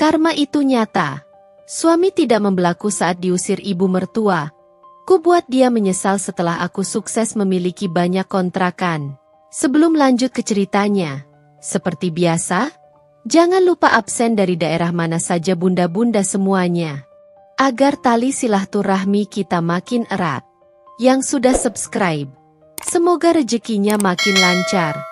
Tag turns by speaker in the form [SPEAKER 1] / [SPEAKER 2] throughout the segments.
[SPEAKER 1] Karma itu nyata. Suami tidak membelaku saat diusir ibu mertua. Kubuat dia menyesal setelah aku sukses memiliki banyak kontrakan. Sebelum lanjut ke ceritanya, seperti biasa, jangan lupa absen dari daerah mana saja bunda-bunda semuanya. Agar tali silaturahmi kita makin erat. Yang sudah subscribe, semoga rezekinya makin lancar.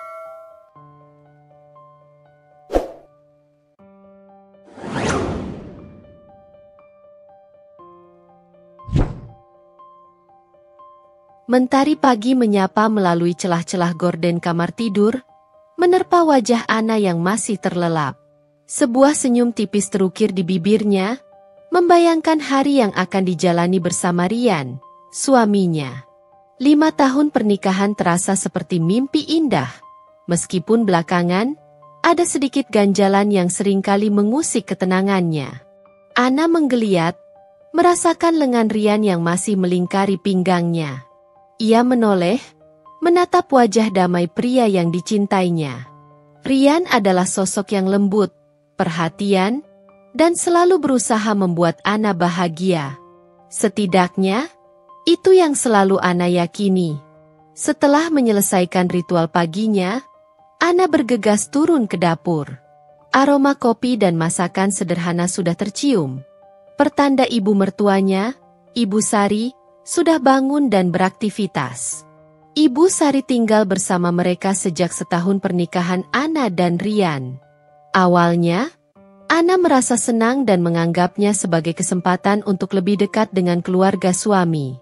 [SPEAKER 1] Mentari pagi menyapa melalui celah-celah gorden kamar tidur, menerpa wajah Ana yang masih terlelap. Sebuah senyum tipis terukir di bibirnya, membayangkan hari yang akan dijalani bersama Rian, suaminya. 5 tahun pernikahan terasa seperti mimpi indah, meskipun belakangan, ada sedikit ganjalan yang seringkali mengusik ketenangannya. Ana menggeliat, merasakan lengan Rian yang masih melingkari pinggangnya. Ia menoleh, menatap wajah damai pria yang dicintainya. Rian adalah sosok yang lembut, perhatian, dan selalu berusaha membuat Ana bahagia. Setidaknya, itu yang selalu Ana yakini. Setelah menyelesaikan ritual paginya, Ana bergegas turun ke dapur. Aroma kopi dan masakan sederhana sudah tercium. Pertanda ibu mertuanya, Ibu Sari, sudah bangun dan beraktivitas. Ibu Sari tinggal bersama mereka sejak setahun pernikahan Ana dan Rian. Awalnya, Ana merasa senang dan menganggapnya sebagai kesempatan untuk lebih dekat dengan keluarga suami.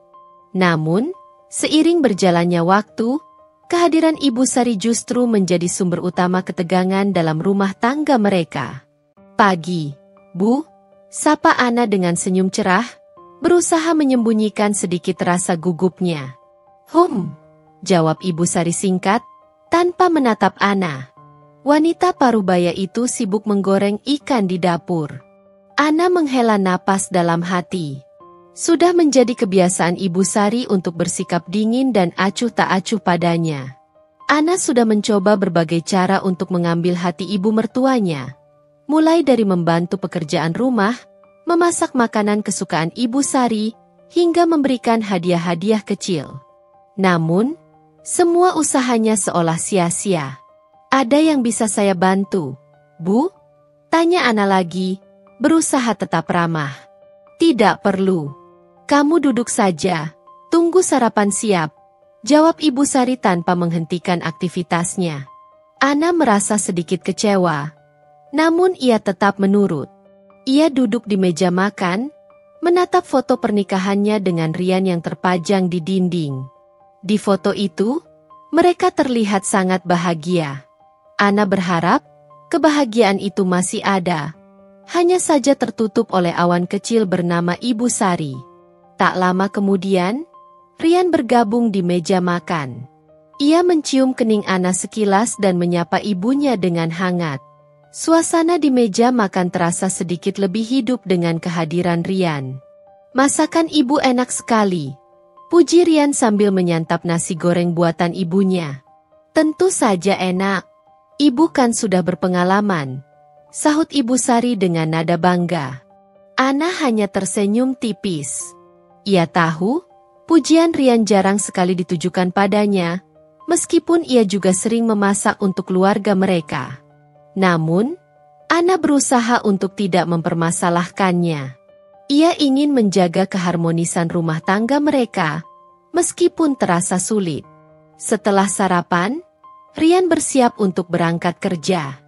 [SPEAKER 1] Namun, seiring berjalannya waktu, kehadiran Ibu Sari justru menjadi sumber utama ketegangan dalam rumah tangga mereka. "Pagi, Bu," sapa Ana dengan senyum cerah, berusaha menyembunyikan sedikit rasa gugupnya. Jawab Ibu Sari singkat, tanpa menatap Ana. Wanita parubaya itu sibuk menggoreng ikan di dapur. Ana menghela napas dalam hati. Sudah menjadi kebiasaan Ibu Sari untuk bersikap dingin dan acuh tak acuh padanya. Ana sudah mencoba berbagai cara untuk mengambil hati ibu mertuanya. Mulai dari membantu pekerjaan rumah, memasak makanan kesukaan Ibu Sari, hingga memberikan hadiah-hadiah kecil. Namun, semua usahanya seolah sia-sia. "Ada yang bisa saya bantu, Bu?" tanya Ana lagi, berusaha tetap ramah. "Tidak perlu. Kamu duduk saja, tunggu sarapan siap," jawab Ibu Sari tanpa menghentikan aktivitasnya. Ana merasa sedikit kecewa, namun ia tetap menurut. Ia duduk di meja makan, menatap foto pernikahannya dengan Rian yang terpajang di dinding. Di foto itu, mereka terlihat sangat bahagia. Ana berharap, kebahagiaan itu masih ada. Hanya saja tertutup oleh awan kecil bernama Ibu Sari. Tak lama kemudian, Rian bergabung di meja makan. Ia mencium kening Ana sekilas dan menyapa ibunya dengan hangat. Suasana di meja makan terasa sedikit lebih hidup dengan kehadiran Rian. "Masakan ibu enak sekali," puji Rian sambil menyantap nasi goreng buatan ibunya. "Tentu saja enak. Ibu kan sudah berpengalaman," sahut Ibu Sari dengan nada bangga. Ana hanya tersenyum tipis. Ia tahu, pujian Rian jarang sekali ditujukan padanya, meskipun ia juga sering memasak untuk keluarga mereka. Namun, Ana berusaha untuk tidak mempermasalahkannya. Ia ingin menjaga keharmonisan rumah tangga mereka, meskipun terasa sulit. Setelah sarapan, Rian bersiap untuk berangkat kerja.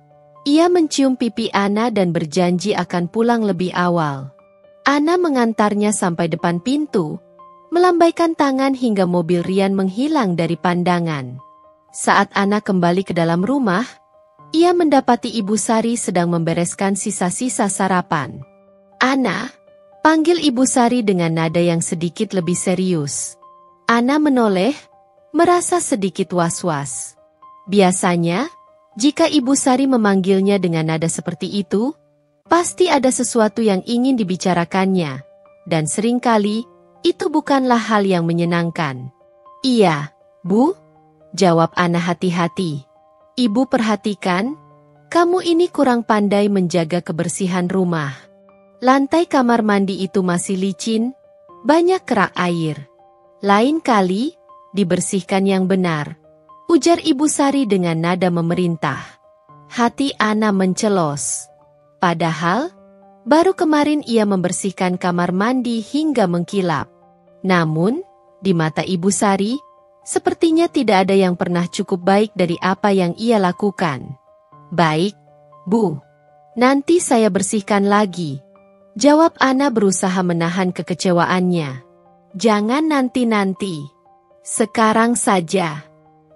[SPEAKER 1] Ia mencium pipi Ana dan berjanji akan pulang lebih awal. Ana mengantarnya sampai depan pintu, melambaikan tangan hingga mobil Rian menghilang dari pandangan. Saat Ana kembali ke dalam rumah, ia mendapati Ibu Sari sedang membereskan sisa-sisa sarapan. "Ana," panggil Ibu Sari dengan nada yang sedikit lebih serius. Ana menoleh, merasa sedikit was-was. Biasanya, jika Ibu Sari memanggilnya dengan nada seperti itu, pasti ada sesuatu yang ingin dibicarakannya, dan seringkali, itu bukanlah hal yang menyenangkan. "Iya, Bu," jawab Ana hati-hati. "Ibu perhatikan, Kamu ini kurang pandai menjaga kebersihan rumah. Lantai kamar mandi itu masih licin, banyak kerak air. Lain kali, dibersihkan yang benar, ujar Ibu Sari dengan nada memerintah. Hati Ana mencelos. Padahal, baru kemarin ia membersihkan kamar mandi hingga mengkilap. Namun, di mata Ibu Sari, sepertinya tidak ada yang pernah cukup baik dari apa yang ia lakukan. Baik, Bu. Nanti saya bersihkan lagi, jawab Ana berusaha menahan kekecewaannya. Jangan nanti-nanti. Sekarang saja.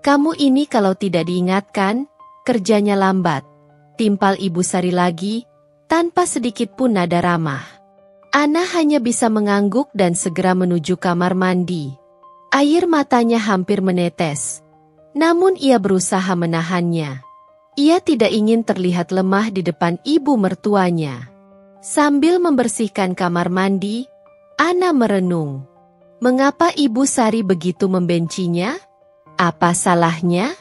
[SPEAKER 1] Kamu ini kalau tidak diingatkan, kerjanya lambat. Timpal Ibu Sari lagi, tanpa sedikit pun nada ramah. Ana hanya bisa mengangguk dan segera menuju kamar mandi. Air matanya hampir menetes. Namun ia berusaha menahannya. Ia tidak ingin terlihat lemah di depan ibu mertuanya. Sambil membersihkan kamar mandi, Ana merenung. Mengapa Ibu Sari begitu membencinya? Apa salahnya?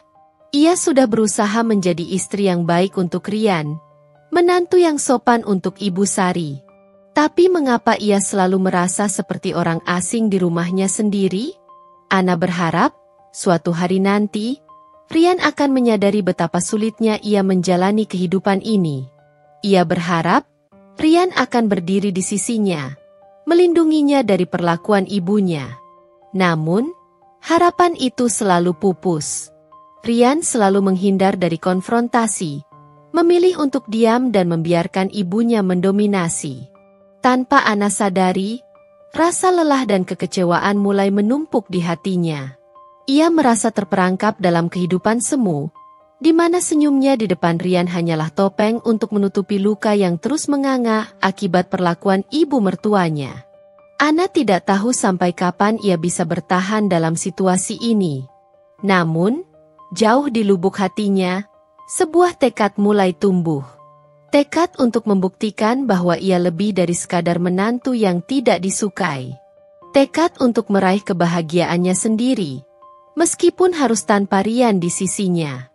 [SPEAKER 1] Ia sudah berusaha menjadi istri yang baik untuk Rian, menantu yang sopan untuk Ibu Sari. Tapi mengapa ia selalu merasa seperti orang asing di rumahnya sendiri? Ana berharap, suatu hari nanti, Rian akan menyadari betapa sulitnya ia menjalani kehidupan ini. Ia berharap, Rian akan berdiri di sisinya, melindunginya dari perlakuan ibunya. Namun, harapan itu selalu pupus. Rian selalu menghindar dari konfrontasi, memilih untuk diam dan membiarkan ibunya mendominasi. Tanpa Ana sadari, rasa lelah dan kekecewaan mulai menumpuk di hatinya. Ia merasa terperangkap dalam kehidupan semu, di mana senyumnya di depan Rian hanyalah topeng untuk menutupi luka yang terus menganga akibat perlakuan ibu mertuanya. Ana tidak tahu sampai kapan ia bisa bertahan dalam situasi ini. Namun, jauh di lubuk hatinya, sebuah tekad mulai tumbuh. Tekad untuk membuktikan bahwa ia lebih dari sekadar menantu yang tidak disukai. Tekad untuk meraih kebahagiaannya sendiri, meskipun harus tanpa Rian di sisinya.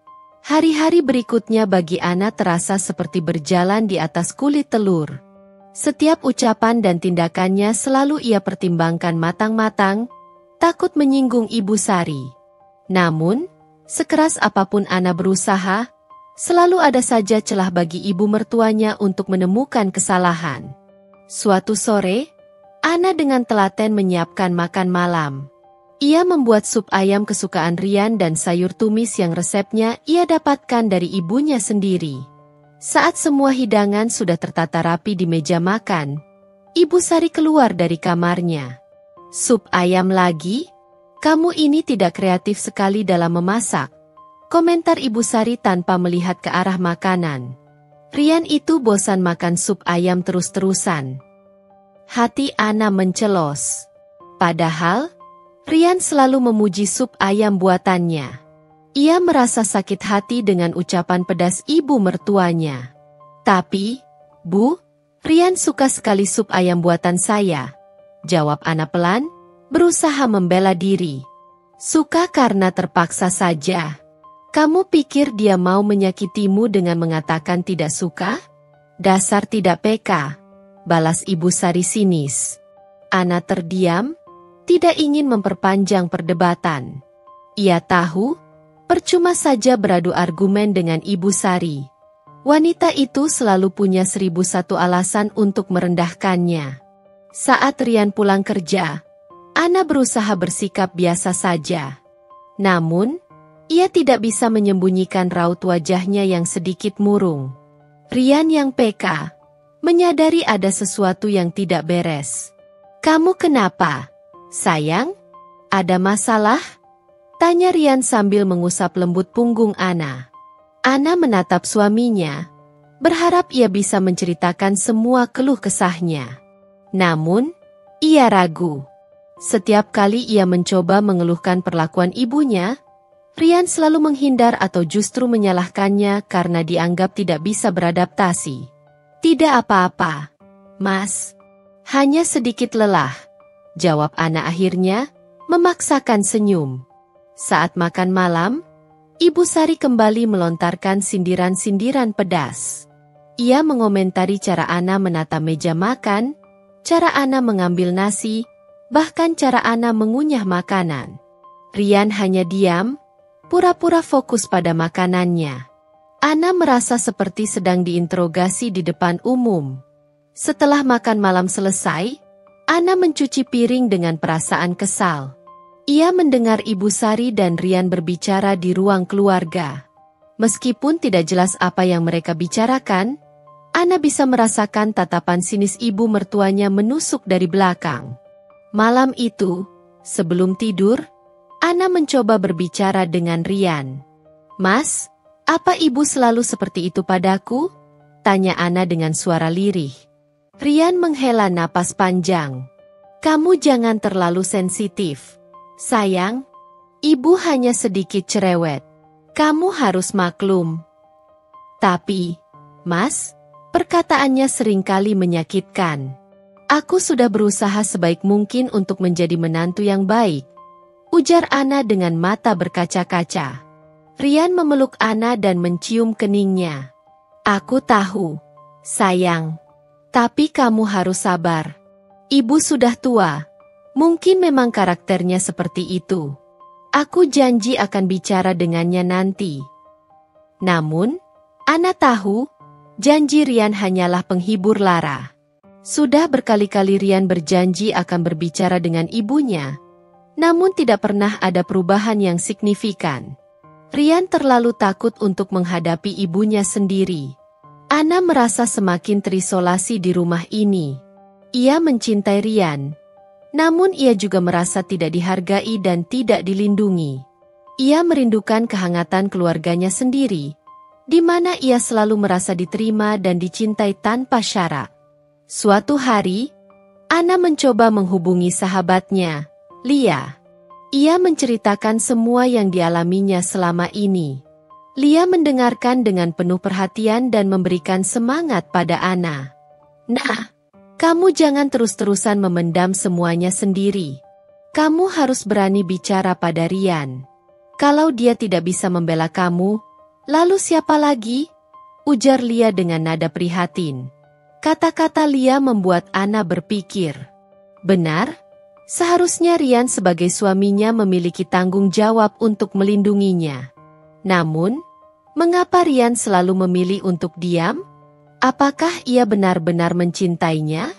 [SPEAKER 1] Hari-hari berikutnya bagi Ana terasa seperti berjalan di atas kulit telur. Setiap ucapan dan tindakannya selalu ia pertimbangkan matang-matang, takut menyinggung Ibu Sari. Namun, sekeras apapun Ana berusaha, selalu ada saja celah bagi ibu mertuanya untuk menemukan kesalahan. Suatu sore, Ana dengan telaten menyiapkan makan malam. Ia membuat sup ayam kesukaan Rian dan sayur tumis yang resepnya ia dapatkan dari ibunya sendiri. Saat semua hidangan sudah tertata rapi di meja makan, Ibu Sari keluar dari kamarnya. Sup ayam lagi? Kamu ini tidak kreatif sekali dalam memasak, komentar Ibu Sari tanpa melihat ke arah makanan. Rian itu bosan makan sup ayam terus-terusan. Hati Ana mencelos. Padahal, Rian selalu memuji sup ayam buatannya. Ia merasa sakit hati dengan ucapan pedas ibu mertuanya. Tapi, Bu, Rian suka sekali sup ayam buatan saya, jawab Ana pelan, berusaha membela diri. Suka karena terpaksa saja. Kamu pikir dia mau menyakitimu dengan mengatakan tidak suka? Dasar tidak peka, balas Ibu Sari sinis. Ana terdiam, tidak ingin memperpanjang perdebatan. Ia tahu, percuma saja beradu argumen dengan Ibu Sari. Wanita itu selalu punya 1001 alasan untuk merendahkannya. Saat Rian pulang kerja, Ana berusaha bersikap biasa saja. Namun, ia tidak bisa menyembunyikan raut wajahnya yang sedikit murung. Rian yang peka, menyadari ada sesuatu yang tidak beres. Kamu kenapa, sayang? Ada masalah? Tanya Rian sambil mengusap lembut punggung Ana. Ana menatap suaminya, berharap ia bisa menceritakan semua keluh kesahnya. Namun, ia ragu. Setiap kali ia mencoba mengeluhkan perlakuan ibunya, Rian selalu menghindar atau justru menyalahkannya karena dianggap tidak bisa beradaptasi. Tidak apa-apa, Mas. Hanya sedikit lelah, jawab Ana akhirnya, memaksakan senyum. Saat makan malam, Ibu Sari kembali melontarkan sindiran-sindiran pedas. Ia mengomentari cara Ana menata meja makan, cara Ana mengambil nasi, bahkan cara Ana mengunyah makanan. Rian hanya diam, pura-pura fokus pada makanannya. Ana merasa seperti sedang diinterogasi di depan umum. Setelah makan malam selesai, Ana mencuci piring dengan perasaan kesal. Ia mendengar Ibu Sari dan Rian berbicara di ruang keluarga. Meskipun tidak jelas apa yang mereka bicarakan, Ana bisa merasakan tatapan sinis ibu mertuanya menusuk dari belakang. Malam itu, sebelum tidur, Ana mencoba berbicara dengan Rian. "Mas, apa ibu selalu seperti itu padaku?" tanya Ana dengan suara lirih. Rian menghela napas panjang. "Kamu jangan terlalu sensitif. Sayang, ibu hanya sedikit cerewet. Kamu harus maklum." "Tapi, Mas, perkataannya seringkali menyakitkan. Aku sudah berusaha sebaik mungkin untuk menjadi menantu yang baik," ujar Ana dengan mata berkaca-kaca. Rian memeluk Ana dan mencium keningnya. "Aku tahu, sayang. Tapi kamu harus sabar. Ibu sudah tua. Mungkin memang karakternya seperti itu. Aku janji akan bicara dengannya nanti." Namun, Ana tahu, janji Rian hanyalah penghibur lara. Sudah berkali-kali Rian berjanji akan berbicara dengan ibunya, namun tidak pernah ada perubahan yang signifikan. Rian terlalu takut untuk menghadapi ibunya sendiri. Ana merasa semakin terisolasi di rumah ini. Ia mencintai Rian, namun ia juga merasa tidak dihargai dan tidak dilindungi. Ia merindukan kehangatan keluarganya sendiri, di mana ia selalu merasa diterima dan dicintai tanpa syarat. Suatu hari, Ana mencoba menghubungi sahabatnya, Lia. Ia menceritakan semua yang dialaminya selama ini. Lia mendengarkan dengan penuh perhatian dan memberikan semangat pada Ana. "Nah, kamu jangan terus-terusan memendam semuanya sendiri. Kamu harus berani bicara pada Rian. Kalau dia tidak bisa membela kamu, lalu siapa lagi?" ujar Lia dengan nada prihatin. Kata-kata Lia membuat Ana berpikir. Benar, seharusnya Rian sebagai suaminya memiliki tanggung jawab untuk melindunginya. Namun, mengapa Rian selalu memilih untuk diam? Apakah ia benar-benar mencintainya?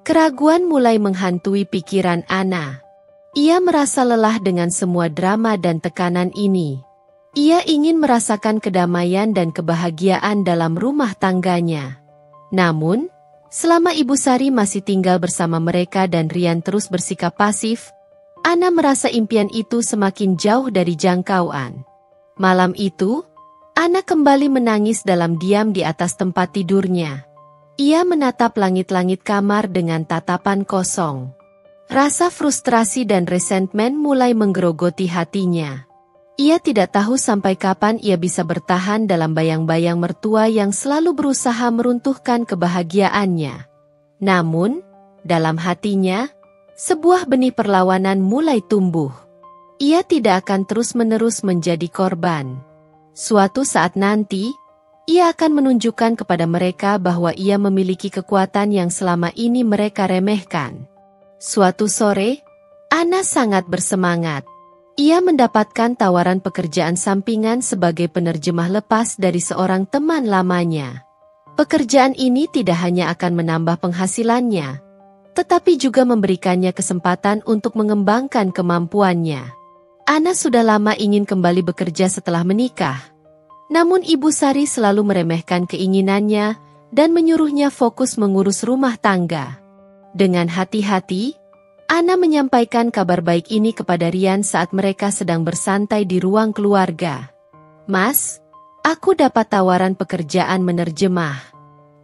[SPEAKER 1] Keraguan mulai menghantui pikiran Ana. Ia merasa lelah dengan semua drama dan tekanan ini. Ia ingin merasakan kedamaian dan kebahagiaan dalam rumah tangganya. Namun, selama Ibu Sari masih tinggal bersama mereka dan Rian terus bersikap pasif, Ana merasa impian itu semakin jauh dari jangkauan. Malam itu, Ana kembali menangis dalam diam di atas tempat tidurnya. Ia menatap langit-langit kamar dengan tatapan kosong. Rasa frustrasi dan resentmen mulai menggerogoti hatinya. Ia tidak tahu sampai kapan ia bisa bertahan dalam bayang-bayang mertua yang selalu berusaha meruntuhkan kebahagiaannya. Namun, dalam hatinya, sebuah benih perlawanan mulai tumbuh. Ia tidak akan terus-menerus menjadi korban. Suatu saat nanti, ia akan menunjukkan kepada mereka bahwa ia memiliki kekuatan yang selama ini mereka remehkan. Suatu sore, Ana sangat bersemangat. Ia mendapatkan tawaran pekerjaan sampingan sebagai penerjemah lepas dari seorang teman lamanya. Pekerjaan ini tidak hanya akan menambah penghasilannya, tetapi juga memberikannya kesempatan untuk mengembangkan kemampuannya. Ana sudah lama ingin kembali bekerja setelah menikah. Namun Ibu Sari selalu meremehkan keinginannya dan menyuruhnya fokus mengurus rumah tangga. Dengan hati-hati, Ana menyampaikan kabar baik ini kepada Rian saat mereka sedang bersantai di ruang keluarga. "Mas, aku dapat tawaran pekerjaan menerjemah.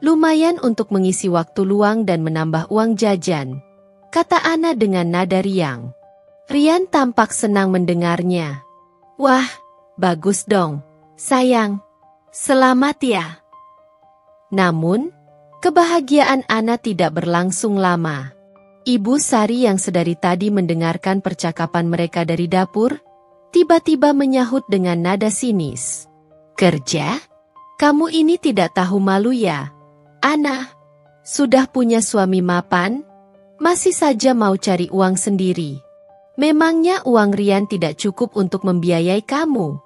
[SPEAKER 1] Lumayan untuk mengisi waktu luang dan menambah uang jajan," kata Ana dengan nada riang. Rian tampak senang mendengarnya. "Wah, bagus dong, sayang. Selamat ya." Namun, kebahagiaan Ana tidak berlangsung lama. Ibu Sari yang sedari tadi mendengarkan percakapan mereka dari dapur, tiba-tiba menyahut dengan nada sinis. Kerja? Kamu ini tidak tahu malu ya? Ana, sudah punya suami mapan? Masih saja mau cari uang sendiri. Memangnya uang Rian tidak cukup untuk membiayai kamu?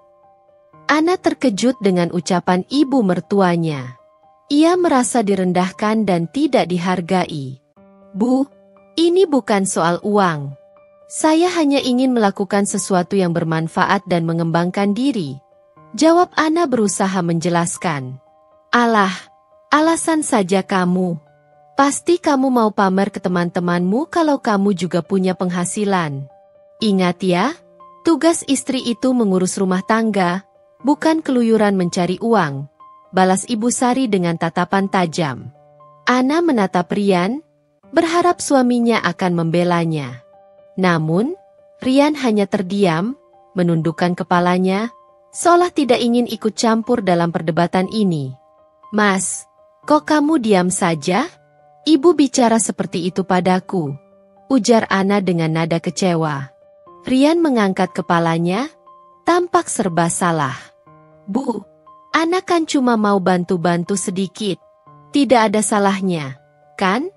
[SPEAKER 1] Ana terkejut dengan ucapan ibu mertuanya. Ia merasa direndahkan dan tidak dihargai. Bu, ini bukan soal uang. Saya hanya ingin melakukan sesuatu yang bermanfaat dan mengembangkan diri. Jawab Ana berusaha menjelaskan. Alah, alasan saja kamu. Pasti kamu mau pamer ke teman-temanmu kalau kamu juga punya penghasilan. Ingat ya, tugas istri itu mengurus rumah tangga, bukan keluyuran mencari uang, balas Ibu Sari dengan tatapan tajam. Ana menatap Rian, berharap suaminya akan membelanya. Namun, Rian hanya terdiam, menundukkan kepalanya, seolah tidak ingin ikut campur dalam perdebatan ini. Mas, kok kamu diam saja? Ibu bicara seperti itu padaku, ujar Ana dengan nada kecewa. Rian mengangkat kepalanya, tampak serba salah. Bu, Ana kan cuma mau bantu-bantu sedikit. Tidak ada salahnya, kan?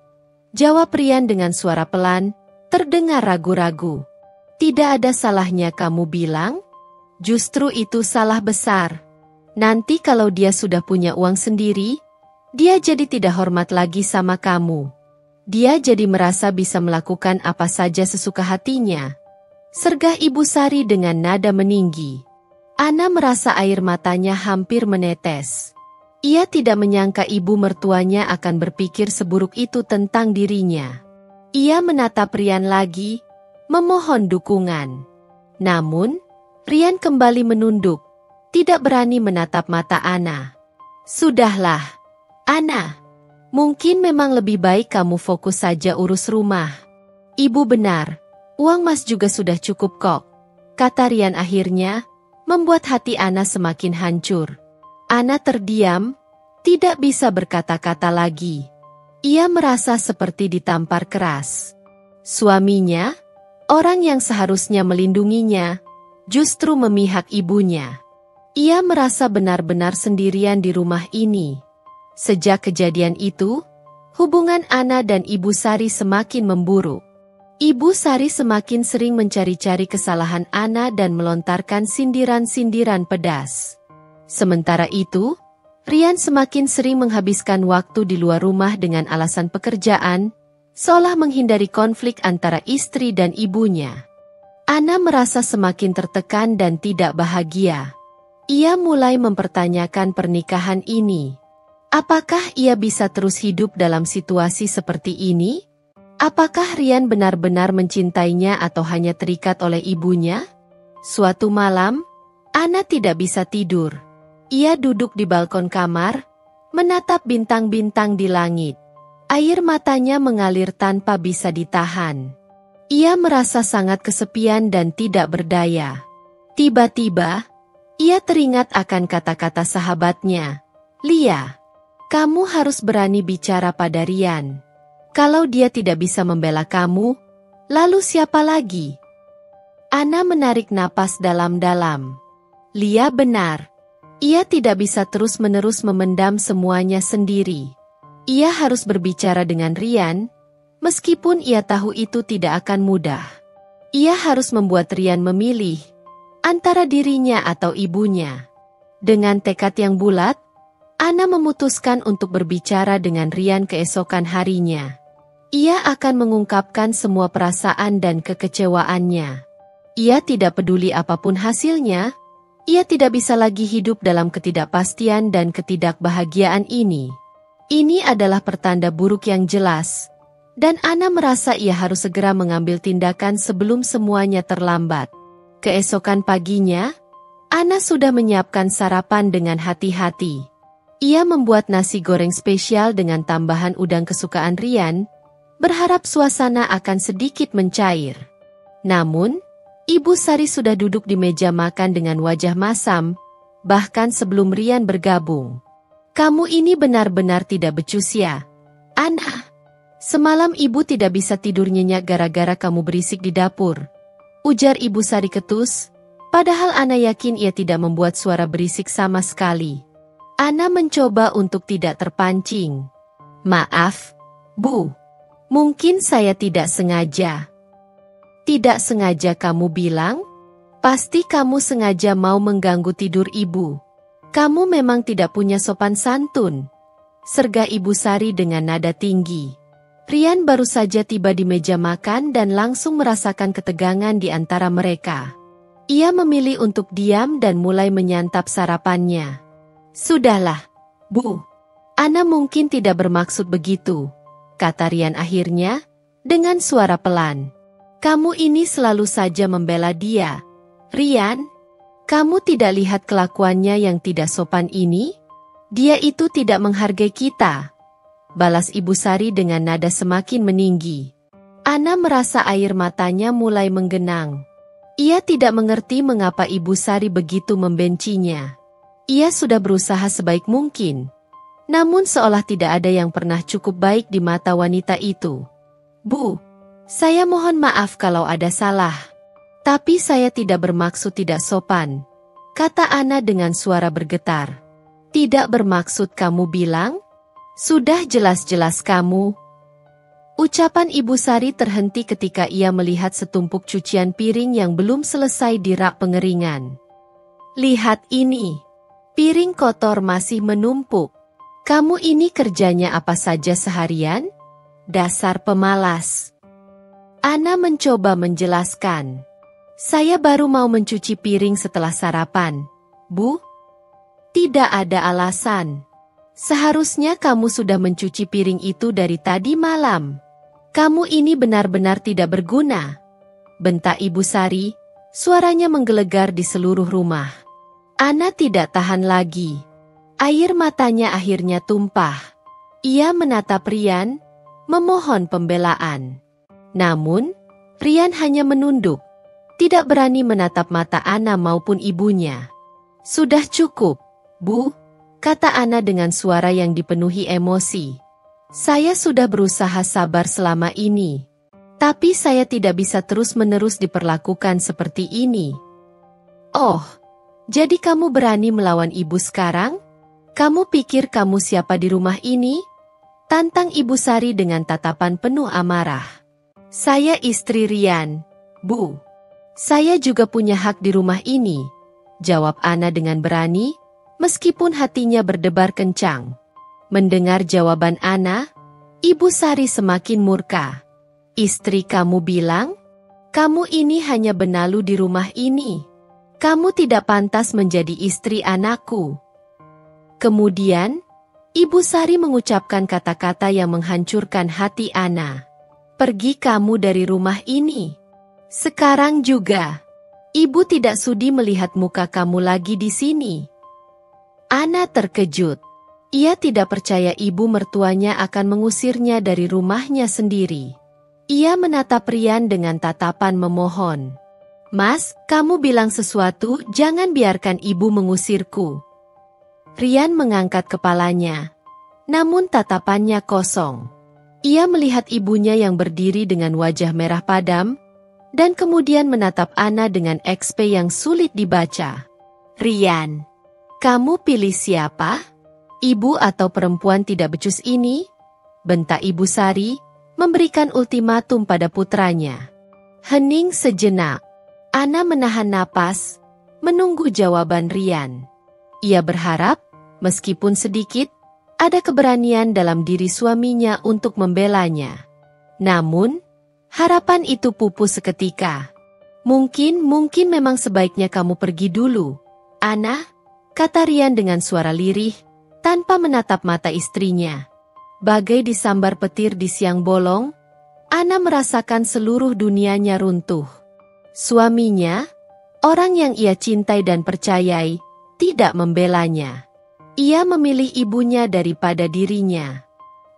[SPEAKER 1] Jawab Rian dengan suara pelan, terdengar ragu-ragu. Tidak ada salahnya kamu bilang? Justru itu salah besar. Nanti kalau dia sudah punya uang sendiri, dia jadi tidak hormat lagi sama kamu. Dia jadi merasa bisa melakukan apa saja sesuka hatinya. Sergah Ibu Sari dengan nada meninggi. Ana merasa air matanya hampir menetes. Ia tidak menyangka ibu mertuanya akan berpikir seburuk itu tentang dirinya. Ia menatap Rian lagi, memohon dukungan. Namun, Rian kembali menunduk, tidak berani menatap mata Ana. Sudahlah, Ana. Mungkin memang lebih baik kamu fokus saja urus rumah. Ibu benar. Uang Mas juga sudah cukup kok, kata Rian akhirnya, membuat hati Ana semakin hancur. Ana terdiam, tidak bisa berkata-kata lagi. Ia merasa seperti ditampar keras. Suaminya, orang yang seharusnya melindunginya, justru memihak ibunya. Ia merasa benar-benar sendirian di rumah ini. Sejak kejadian itu, hubungan Ana dan Ibu Sari semakin memburuk. Ibu Sari semakin sering mencari-cari kesalahan Ana dan melontarkan sindiran-sindiran pedas. Sementara itu, Rian semakin sering menghabiskan waktu di luar rumah dengan alasan pekerjaan, seolah menghindari konflik antara istri dan ibunya. Ana merasa semakin tertekan dan tidak bahagia. Ia mulai mempertanyakan pernikahan ini. Apakah ia bisa terus hidup dalam situasi seperti ini? Apakah Rian benar-benar mencintainya atau hanya terikat oleh ibunya? Suatu malam, Ana tidak bisa tidur. Ia duduk di balkon kamar, menatap bintang-bintang di langit. Air matanya mengalir tanpa bisa ditahan. Ia merasa sangat kesepian dan tidak berdaya. Tiba-tiba, ia teringat akan kata-kata sahabatnya. Lia, kamu harus berani bicara pada Rian. Kalau dia tidak bisa membela kamu, lalu siapa lagi? Ana menarik napas dalam-dalam. Lia benar. Ia tidak bisa terus-menerus memendam semuanya sendiri. Ia harus berbicara dengan Rian, meskipun ia tahu itu tidak akan mudah. Ia harus membuat Rian memilih antara dirinya atau ibunya. Dengan tekad yang bulat, Ana memutuskan untuk berbicara dengan Rian keesokan harinya. Ia akan mengungkapkan semua perasaan dan kekecewaannya. Ia tidak peduli apapun hasilnya, ia tidak bisa lagi hidup dalam ketidakpastian dan ketidakbahagiaan ini. Ini adalah pertanda buruk yang jelas, dan Ana merasa ia harus segera mengambil tindakan sebelum semuanya terlambat. Keesokan paginya, Ana sudah menyiapkan sarapan dengan hati-hati. Ia membuat nasi goreng spesial dengan tambahan udang kesukaan Rian, berharap suasana akan sedikit mencair. Namun, Ibu Sari sudah duduk di meja makan dengan wajah masam, bahkan sebelum Rian bergabung. Kamu ini benar-benar tidak becus ya, Ana. Semalam ibu tidak bisa tidur nyenyak gara-gara kamu berisik di dapur, ujar Ibu Sari ketus, Padahal Ana yakin ia tidak membuat suara berisik sama sekali. Ana mencoba untuk tidak terpancing. Maaf, Bu. Mungkin saya tidak sengaja. Tidak sengaja kamu bilang? Pasti kamu sengaja mau mengganggu tidur ibu. Kamu memang tidak punya sopan santun. Serga Ibu Sari dengan nada tinggi. Rian baru saja tiba di meja makan dan langsung merasakan ketegangan di antara mereka. Ia memilih untuk diam dan mulai menyantap sarapannya. Sudahlah, Bu. Ana mungkin tidak bermaksud begitu, kata Rian akhirnya, dengan suara pelan. Kamu ini selalu saja membela dia. Rian, kamu tidak lihat kelakuannya yang tidak sopan ini? Dia itu tidak menghargai kita. Balas Ibu Sari dengan nada semakin meninggi. Ana merasa air matanya mulai menggenang. Ia tidak mengerti mengapa Ibu Sari begitu membencinya. Ia sudah berusaha sebaik mungkin. Namun seolah tidak ada yang pernah cukup baik di mata wanita itu. Bu, saya mohon maaf kalau ada salah. Tapi saya tidak bermaksud tidak sopan, kata Ana dengan suara bergetar. Tidak bermaksud kamu bilang? Sudah jelas-jelas kamu. Ucapan Ibu Sari terhenti ketika ia melihat setumpuk cucian piring yang belum selesai di rak pengeringan. Lihat ini. Piring kotor masih menumpuk. Kamu ini kerjanya apa saja seharian? Dasar pemalas. Ana mencoba menjelaskan. Saya baru mau mencuci piring setelah sarapan, Bu. Tidak ada alasan. Seharusnya kamu sudah mencuci piring itu dari tadi malam. Kamu ini benar-benar tidak berguna. Bentak Ibu Sari, suaranya menggelegar di seluruh rumah. Ana tidak tahan lagi. Air matanya akhirnya tumpah. Ia menatap Rian, memohon pembelaan. Namun, Rian hanya menunduk. Tidak berani menatap mata Ana maupun ibunya. Sudah cukup, Bu, kata Ana dengan suara yang dipenuhi emosi. Saya sudah berusaha sabar selama ini. Tapi saya tidak bisa terus-menerus diperlakukan seperti ini. Oh, jadi kamu berani melawan ibu sekarang? Kamu pikir kamu siapa di rumah ini? Tantang Ibu Sari dengan tatapan penuh amarah. Saya istri Rian, Bu. Saya juga punya hak di rumah ini, jawab Ana dengan berani, meskipun hatinya berdebar kencang. Mendengar jawaban Ana, Ibu Sari semakin murka. Istri kamu bilang, kamu ini hanya benalu di rumah ini. Kamu tidak pantas menjadi istri anakku. Kemudian, Ibu Sari mengucapkan kata-kata yang menghancurkan hati Ana. Pergi kamu dari rumah ini. Sekarang juga. Ibu tidak sudi melihat muka kamu lagi di sini. Ana terkejut. Ia tidak percaya ibu mertuanya akan mengusirnya dari rumahnya sendiri. Ia menatap Rian dengan tatapan memohon. Mas, kamu bilang sesuatu, jangan biarkan ibu mengusirku. Rian mengangkat kepalanya. Namun tatapannya kosong. Ia melihat ibunya yang berdiri dengan wajah merah padam, dan kemudian menatap Ana dengan ekspresi yang sulit dibaca. Rian, kamu pilih siapa? Ibu atau perempuan tidak becus ini? Bentak Ibu Sari, memberikan ultimatum pada putranya. Hening sejenak. Ana menahan napas, menunggu jawaban Rian. Ia berharap, meskipun sedikit, ada keberanian dalam diri suaminya untuk membelanya. Namun, harapan itu pupus seketika. Mungkin memang sebaiknya kamu pergi dulu, Ana, kata Rian dengan suara lirih, tanpa menatap mata istrinya. Bagai disambar petir di siang bolong, Ana merasakan seluruh dunianya runtuh. Suaminya, orang yang ia cintai dan percayai, tidak membelanya. Ia memilih ibunya daripada dirinya.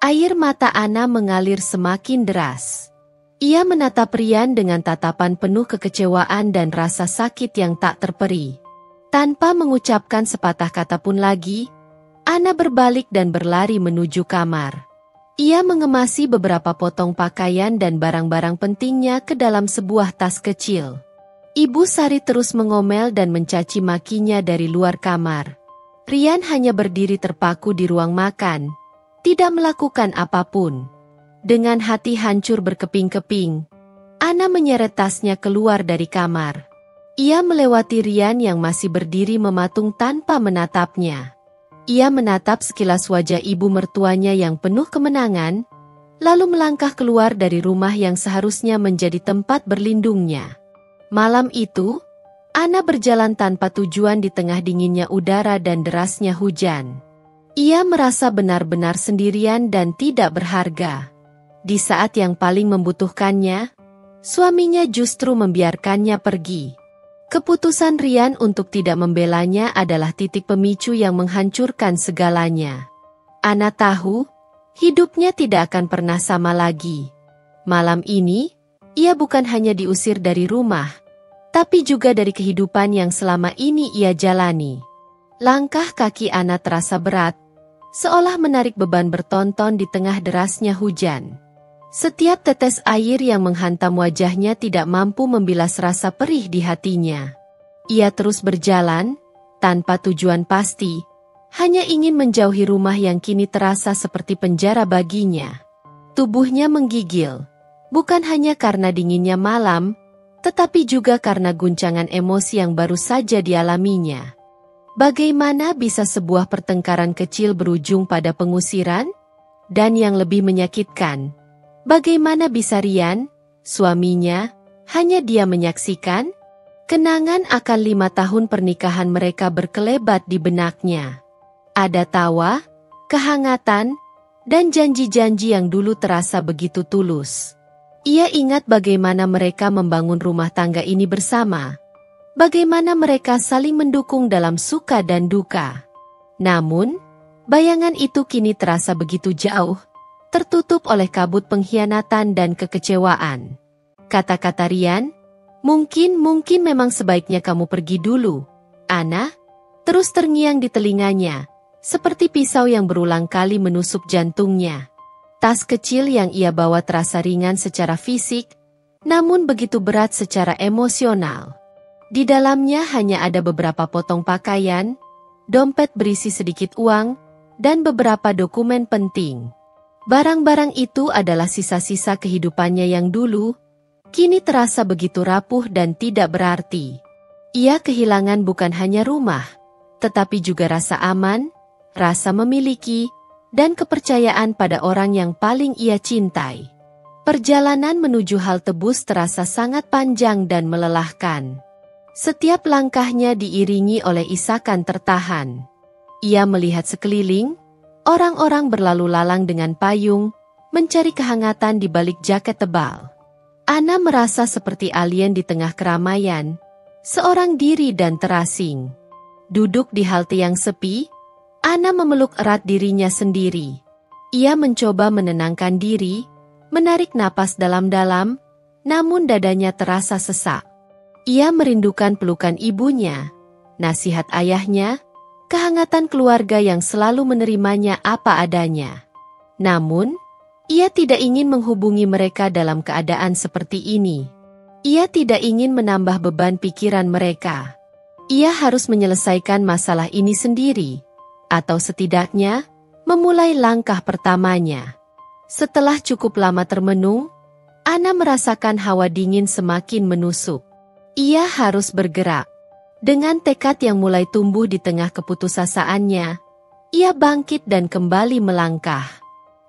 [SPEAKER 1] Air mata Ana mengalir semakin deras. Ia menatap Rian dengan tatapan penuh kekecewaan dan rasa sakit yang tak terperi. Tanpa mengucapkan sepatah kata pun lagi, Ana berbalik dan berlari menuju kamar. Ia mengemasi beberapa potong pakaian dan barang-barang pentingnya ke dalam sebuah tas kecil. Ibu Sari terus mengomel dan mencaci makinya dari luar kamar. Rian hanya berdiri terpaku di ruang makan, tidak melakukan apapun. Dengan hati hancur berkeping-keping, Ana menyeret tasnya keluar dari kamar. Ia melewati Rian yang masih berdiri mematung tanpa menatapnya. Ia menatap sekilas wajah ibu mertuanya yang penuh kemenangan, lalu melangkah keluar dari rumah yang seharusnya menjadi tempat berlindungnya. Malam itu, Ana berjalan tanpa tujuan di tengah dinginnya udara dan derasnya hujan. Ia merasa benar-benar sendirian dan tidak berharga. Di saat yang paling membutuhkannya, suaminya justru membiarkannya pergi. Keputusan Rian untuk tidak membelanya adalah titik pemicu yang menghancurkan segalanya. Ana tahu, hidupnya tidak akan pernah sama lagi. Malam ini, ia bukan hanya diusir dari rumah, tapi juga dari kehidupan yang selama ini ia jalani. Langkah kaki Ana terasa berat, seolah menarik beban bertonton di tengah derasnya hujan. Setiap tetes air yang menghantam wajahnya tidak mampu membilas rasa perih di hatinya. Ia terus berjalan, tanpa tujuan pasti, hanya ingin menjauhi rumah yang kini terasa seperti penjara baginya. Tubuhnya menggigil, bukan hanya karena dinginnya malam, tetapi juga karena guncangan emosi yang baru saja dialaminya. Bagaimana bisa sebuah pertengkaran kecil berujung pada pengusiran? Dan yang lebih menyakitkan, bagaimana bisa Rian, suaminya, hanya dia menyaksikan? Kenangan akan 5 tahun pernikahan mereka berkelebat di benaknya. Ada tawa, kehangatan, dan janji-janji yang dulu terasa begitu tulus. Ia ingat bagaimana mereka membangun rumah tangga ini bersama. Bagaimana mereka saling mendukung dalam suka dan duka. Namun, bayangan itu kini terasa begitu jauh, tertutup oleh kabut pengkhianatan dan kekecewaan. Kata-kata Rian, mungkin memang sebaiknya kamu pergi dulu, Ana, terus terngiang di telinganya, seperti pisau yang berulang kali menusuk jantungnya. Tas kecil yang ia bawa terasa ringan secara fisik, namun begitu berat secara emosional. Di dalamnya hanya ada beberapa potong pakaian, dompet berisi sedikit uang, dan beberapa dokumen penting. Barang-barang itu adalah sisa-sisa kehidupannya yang dulu, kini terasa begitu rapuh dan tidak berarti. Ia kehilangan bukan hanya rumah, tetapi juga rasa aman, rasa memiliki, dan kepercayaan pada orang yang paling ia cintai. Perjalanan menuju halte bus terasa sangat panjang dan melelahkan. Setiap langkahnya diiringi oleh isakan tertahan. Ia melihat sekeliling, orang-orang berlalu lalang dengan payung, mencari kehangatan di balik jaket tebal. Ana merasa seperti alien di tengah keramaian, seorang diri dan terasing. Duduk di halte yang sepi, Ana memeluk erat dirinya sendiri. Ia mencoba menenangkan diri, menarik napas dalam-dalam, namun dadanya terasa sesak. Ia merindukan pelukan ibunya, nasihat ayahnya, kehangatan keluarga yang selalu menerimanya apa adanya. Namun, ia tidak ingin menghubungi mereka dalam keadaan seperti ini. Ia tidak ingin menambah beban pikiran mereka. Ia harus menyelesaikan masalah ini sendiri, atau setidaknya, memulai langkah pertamanya. Setelah cukup lama termenung, Ana merasakan hawa dingin semakin menusuk. Ia harus bergerak. Dengan tekad yang mulai tumbuh di tengah keputusasaannya, ia bangkit dan kembali melangkah.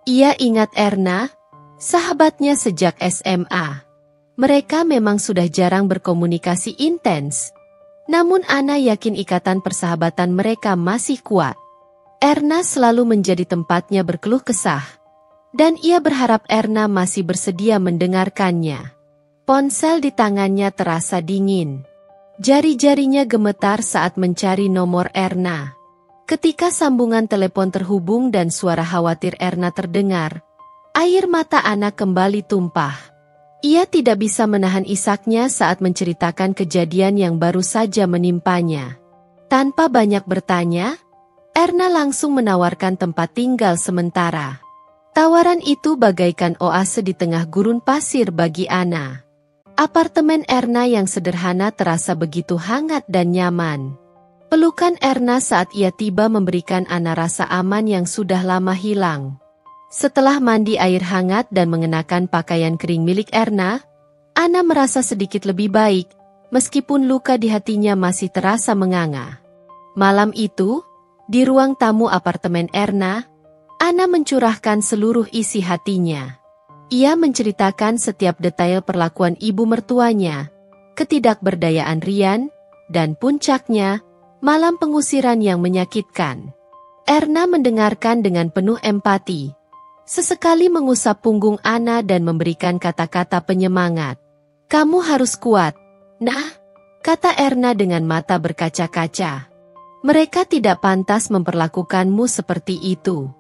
[SPEAKER 1] Ia ingat Erna, sahabatnya sejak SMA. Mereka memang sudah jarang berkomunikasi intens. Namun Ana yakin ikatan persahabatan mereka masih kuat. Erna selalu menjadi tempatnya berkeluh kesah. Dan ia berharap Erna masih bersedia mendengarkannya. Ponsel di tangannya terasa dingin. Jari-jarinya gemetar saat mencari nomor Erna. Ketika sambungan telepon terhubung dan suara khawatir Erna terdengar, air mata Ana kembali tumpah. Ia tidak bisa menahan isaknya saat menceritakan kejadian yang baru saja menimpanya. Tanpa banyak bertanya, Erna langsung menawarkan tempat tinggal sementara. Tawaran itu bagaikan oase di tengah gurun pasir bagi Ana. Apartemen Erna yang sederhana terasa begitu hangat dan nyaman. Pelukan Erna saat ia tiba memberikan Ana rasa aman yang sudah lama hilang. Setelah mandi air hangat dan mengenakan pakaian kering milik Erna, Ana merasa sedikit lebih baik, meskipun luka di hatinya masih terasa menganga. Malam itu, di ruang tamu apartemen Erna, Ana mencurahkan seluruh isi hatinya. Ia menceritakan setiap detail perlakuan ibu mertuanya, ketidakberdayaan Rian, dan puncaknya, malam pengusiran yang menyakitkan. Erna mendengarkan dengan penuh empati, sesekali mengusap punggung Ana dan memberikan kata-kata penyemangat. "Kamu harus kuat, Nah," kata Erna dengan mata berkaca-kaca. "Mereka tidak pantas memperlakukanmu seperti itu.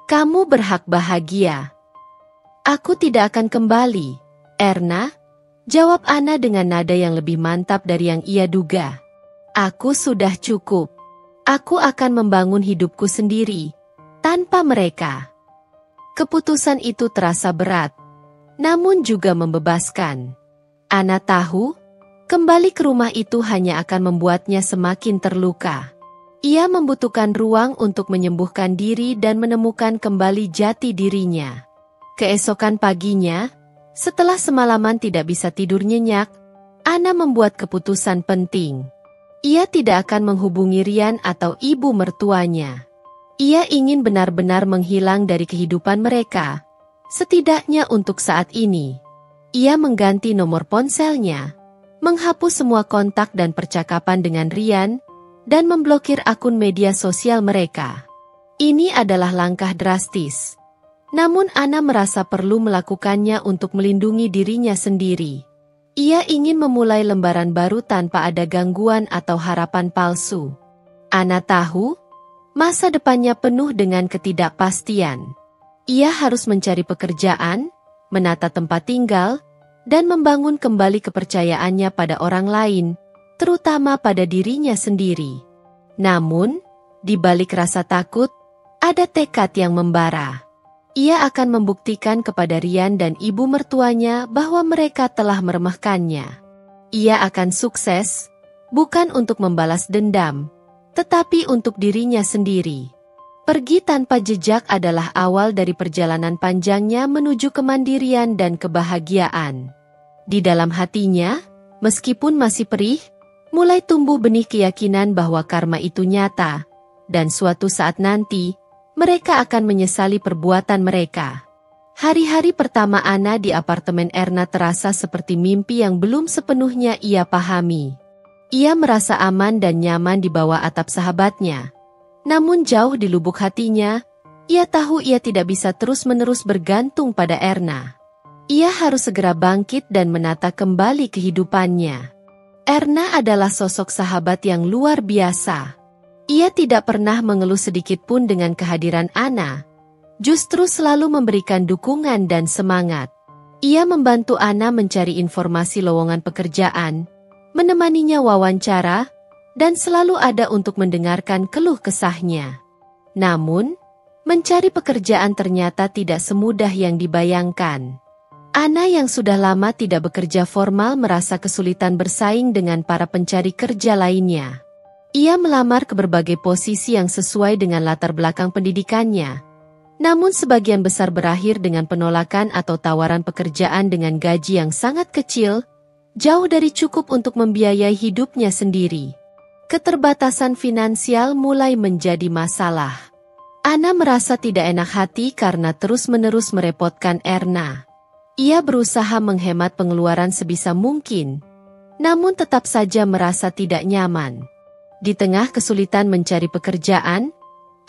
[SPEAKER 1] Kamu berhak bahagia." "Aku tidak akan kembali, Erna," jawab Ana dengan nada yang lebih mantap dari yang ia duga. "Aku sudah cukup. Aku akan membangun hidupku sendiri, tanpa mereka." Keputusan itu terasa berat, namun juga membebaskan. Ana tahu, kembali ke rumah itu hanya akan membuatnya semakin terluka. Ia membutuhkan ruang untuk menyembuhkan diri dan menemukan kembali jati dirinya. Keesokan paginya, setelah semalaman tidak bisa tidur nyenyak, Ana membuat keputusan penting. Ia tidak akan menghubungi Rian atau ibu mertuanya. Ia ingin benar-benar menghilang dari kehidupan mereka, setidaknya untuk saat ini. Ia mengganti nomor ponselnya, menghapus semua kontak dan percakapan dengan Rian, dan memblokir akun media sosial mereka. Ini adalah langkah drastis. Namun Ana merasa perlu melakukannya untuk melindungi dirinya sendiri. Ia ingin memulai lembaran baru tanpa ada gangguan atau harapan palsu. Ana tahu, masa depannya penuh dengan ketidakpastian. Ia harus mencari pekerjaan, menata tempat tinggal, dan membangun kembali kepercayaannya pada orang lain, terutama pada dirinya sendiri. Namun, di balik rasa takut, ada tekad yang membara. Ia akan membuktikan kepada Rian dan ibu mertuanya bahwa mereka telah meremehkannya. Ia akan sukses, bukan untuk membalas dendam, tetapi untuk dirinya sendiri. Pergi tanpa jejak adalah awal dari perjalanan panjangnya menuju kemandirian dan kebahagiaan. Di dalam hatinya, meskipun masih perih, mulai tumbuh benih keyakinan bahwa karma itu nyata, dan suatu saat nanti, mereka akan menyesali perbuatan mereka. Hari-hari pertama Ana di apartemen Erna terasa seperti mimpi yang belum sepenuhnya ia pahami. Ia merasa aman dan nyaman di bawah atap sahabatnya. Namun jauh di lubuk hatinya, ia tahu ia tidak bisa terus-menerus bergantung pada Erna. Ia harus segera bangkit dan menata kembali kehidupannya. Erna adalah sosok sahabat yang luar biasa. Ia tidak pernah mengeluh sedikit pun dengan kehadiran Ana, justru selalu memberikan dukungan dan semangat. Ia membantu Ana mencari informasi lowongan pekerjaan, menemaninya wawancara, dan selalu ada untuk mendengarkan keluh kesahnya. Namun, mencari pekerjaan ternyata tidak semudah yang dibayangkan. Ana yang sudah lama tidak bekerja formal merasa kesulitan bersaing dengan para pencari kerja lainnya. Ia melamar ke berbagai posisi yang sesuai dengan latar belakang pendidikannya. Namun sebagian besar berakhir dengan penolakan atau tawaran pekerjaan dengan gaji yang sangat kecil, jauh dari cukup untuk membiayai hidupnya sendiri. Keterbatasan finansial mulai menjadi masalah. Ana merasa tidak enak hati karena terus-menerus merepotkan Erna. Ia berusaha menghemat pengeluaran sebisa mungkin, namun tetap saja merasa tidak nyaman. Di tengah kesulitan mencari pekerjaan,